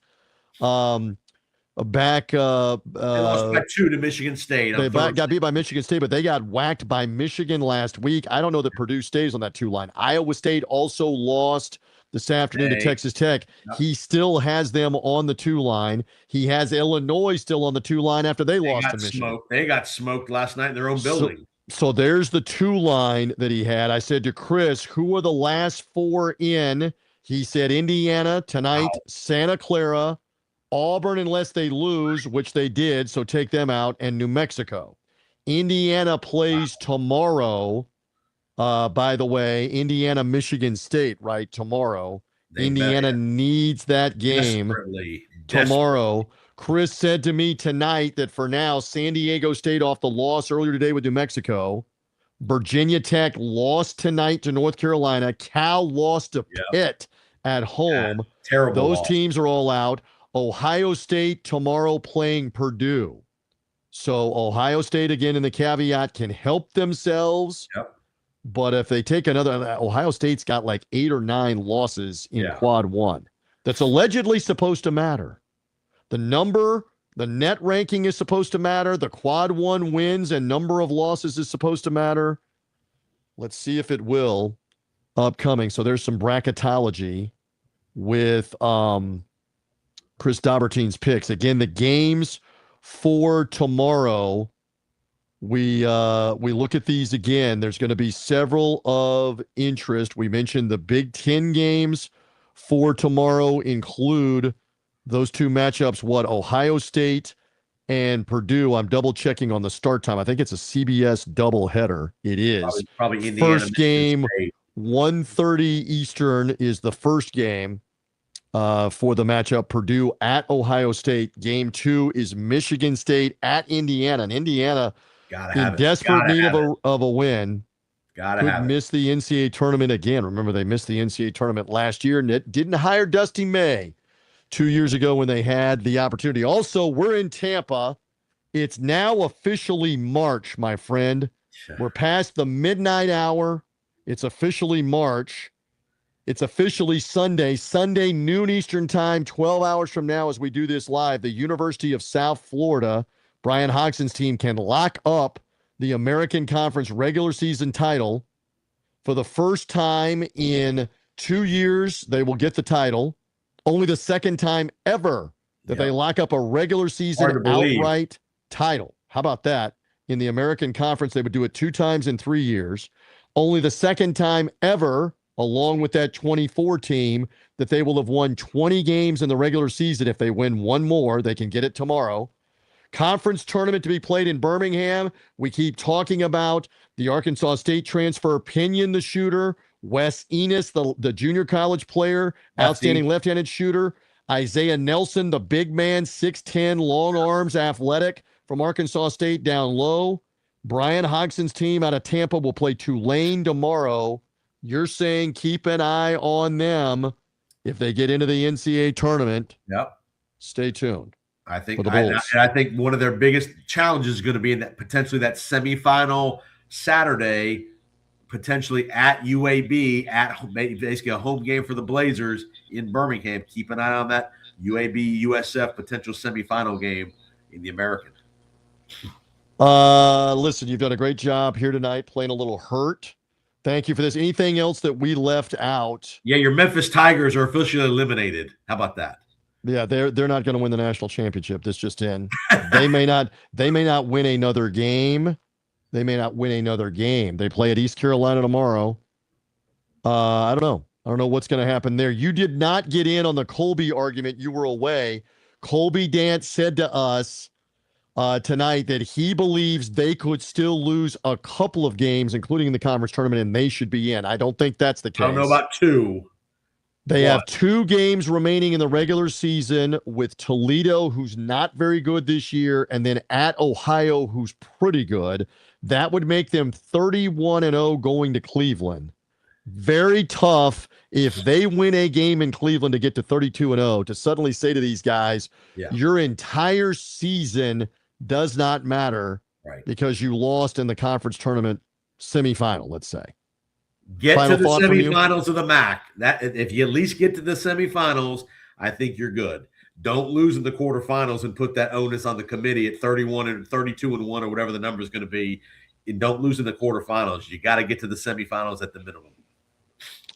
back. They lost by 2 to Michigan State. They got beat by Michigan State, but they got whacked by Michigan last week. I don't know that Purdue stays on that 2 line. Iowa State also lost this afternoon to Texas Tech. Yep. He still has them on the 2 line. He has Illinois still on the 2 line after they lost to Michigan. They got smoked last night in their own building. So there's the 2 line that he had. I said to Chris, who are the last 4 in? He said Indiana tonight, Santa Clara, Auburn unless they lose, which they did, so take them out, and New Mexico. Indiana plays tomorrow. By the way, Indiana, Michigan State, right, tomorrow. Indiana needs that game tomorrow. Chris said to me tonight that for now, San Diego State off the loss earlier today with New Mexico. Virginia Tech lost tonight to North Carolina. Cal lost to Pitt at home. Yeah, terrible. Those loss. teams are all out. Ohio State tomorrow playing Purdue. So Ohio State, again, in the caveat, can help themselves. Yep. But if they take another, Ohio State's got like 8 or 9 losses in quad 1. That's allegedly supposed to matter. The net ranking is supposed to matter. The quad 1 wins and number of losses is supposed to matter. Let's see if it will upcoming. So there's some bracketology with Chris Daubertine's picks. Again, the games for tomorrow. We look at these again. There's going to be several of interest. We mentioned the Big Ten games for tomorrow include those 2 matchups. Ohio State and Purdue. I'm double checking on the start time. I think it's a CBS doubleheader. It is. Probably Indiana. First game, 1:30 Eastern is the first game for the matchup. Purdue at Ohio State. Game 2 is Michigan State at Indiana. And Indiana, in desperate need of a win, could miss the NCAA tournament again. Remember, they missed the NCAA tournament last year and it didn't hire Dusty May 2 years ago when they had the opportunity. Also, we're in Tampa. It's now officially March, my friend. We're past the midnight hour. It's officially March. It's officially Sunday noon Eastern time, 12 hours from now as we do this live. The University of South Florida, Brian Hodgson's team, can lock up the American Conference regular season title. For the first time in 2 years, they will get the title. Only the second time ever that they lock up a regular season outright title. How about that? In the American Conference, they would do it 2 times in 3 years. Only the second time ever, along with that 24 team, that they will have won 20 games in the regular season. If they win 1 more, they can get it tomorrow. Conference tournament to be played in Birmingham. We keep talking about the Arkansas State transfer, Pinion, the shooter, Wes Enos, the junior college player, outstanding left-handed shooter, Isaiah Nelson, the big man, 6'10", long arms, athletic, from Arkansas State down low. Brian Hodgson's team out of Tampa will play Tulane tomorrow. You're saying keep an eye on them if they get into the NCAA tournament. Yep. Stay tuned. I think I think one of their biggest challenges is going to be in that potentially that semifinal Saturday, potentially at UAB, at basically a home game for the Blazers in Birmingham. Keep an eye on that UAB USF potential semifinal game in the American. Listen, you've done a great job here tonight, playing a little hurt. Thank you for this. Anything else that we left out? Yeah, your Memphis Tigers are officially eliminated. How about that? Yeah, they're not going to win the national championship. This just in. They may not win another game. They may not win another game. They play at East Carolina tomorrow. I don't know. I don't know what's going to happen there. You did not get in on the Colby argument. You were away. Colby Dant said to us tonight that he believes they could still lose a couple of games, including in the conference tournament, and they should be in. I don't think that's the case. I don't know about two. They have 2 games remaining in the regular season with Toledo, who's not very good this year, and then at Ohio, who's pretty good. That would make them 31-0 going to Cleveland. Very tough if they win a game in Cleveland to get to 32-0, to suddenly say to these guys, your entire season does not matter because you lost in the conference tournament semifinal, let's say. Get to the semifinals of the MAC. That if you at least get to the semifinals, I think you're good. Don't lose in the quarterfinals and put that onus on the committee at 31 and 32-1 or whatever the number is going to be. And don't lose in the quarterfinals. You got to get to the semifinals at the minimum.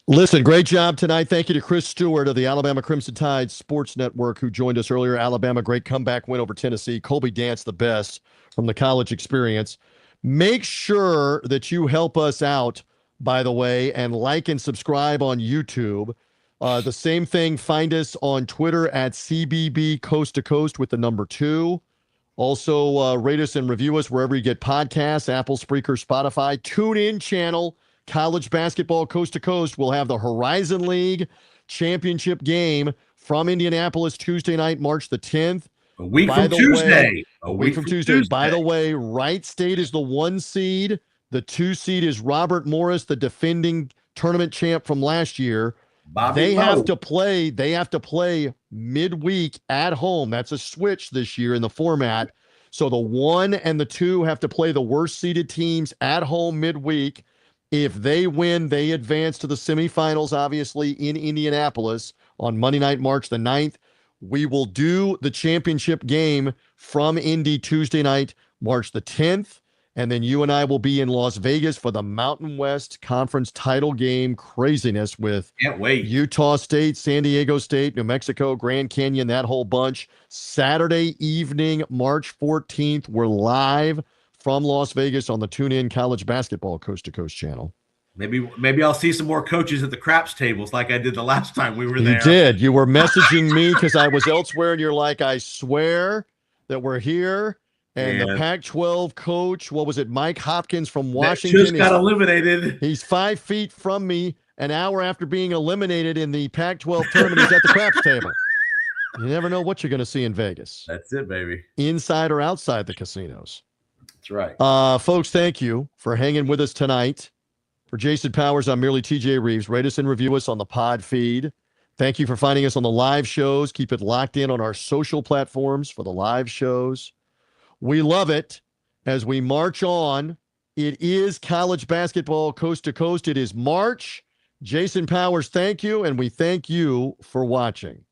Listen, great job tonight. Thank you to Chris Stewart of the Alabama Crimson Tide Sports Network, who joined us earlier. Alabama, great comeback win over Tennessee. Colby Dant's the best from the college experience. Make sure that you help us out, by the way, and like and subscribe on YouTube. The same thing, find us on Twitter at CBB Coast to Coast with the number 2. Also, rate us and review us wherever you get podcasts, Apple, Spreaker, Spotify. Tune in channel, College Basketball Coast to Coast. We'll have the Horizon League championship game from Indianapolis Tuesday night, March the 10th. A week from Tuesday. A week from Tuesday. By the way, Wright State is the 1 seed. The 2 seed is Robert Morris, the defending tournament champ from last year. They have to play midweek at home. That's a switch this year in the format. So the 1 and the 2 have to play the worst seeded teams at home midweek. If they win, they advance to the semifinals, obviously, in Indianapolis on Monday night, March the 9th. We will do the championship game from Indy Tuesday night, March the 10th. And then you and I will be in Las Vegas for the Mountain West Conference title game craziness with Utah State, San Diego State, New Mexico, Grand Canyon, that whole bunch. Saturday evening, March 14th, we're live from Las Vegas on the TuneIn College Basketball Coast to Coast channel. Maybe I'll see some more coaches at the craps tables like I did the last time we were there. You did. You were messaging me because I was elsewhere, and you're like, I swear that we're here. And the Pac-12 coach, what was it, Mike Hopkins from Washington, just got eliminated. He's 5 feet from me an hour after being eliminated in the Pac-12 tournament. He's at the craps table. You never know what you're going to see in Vegas. That's it, baby. Inside or outside the casinos. That's right. Folks, thank you for hanging with us tonight. For Jason Powers, I'm merely TJ Rives. Rate us and review us on the pod feed. Thank you for finding us on the live shows. Keep it locked in on our social platforms for the live shows. We love it as we march on. It is college basketball coast to coast. It is March. Jason Powers, thank you, and we thank you for watching.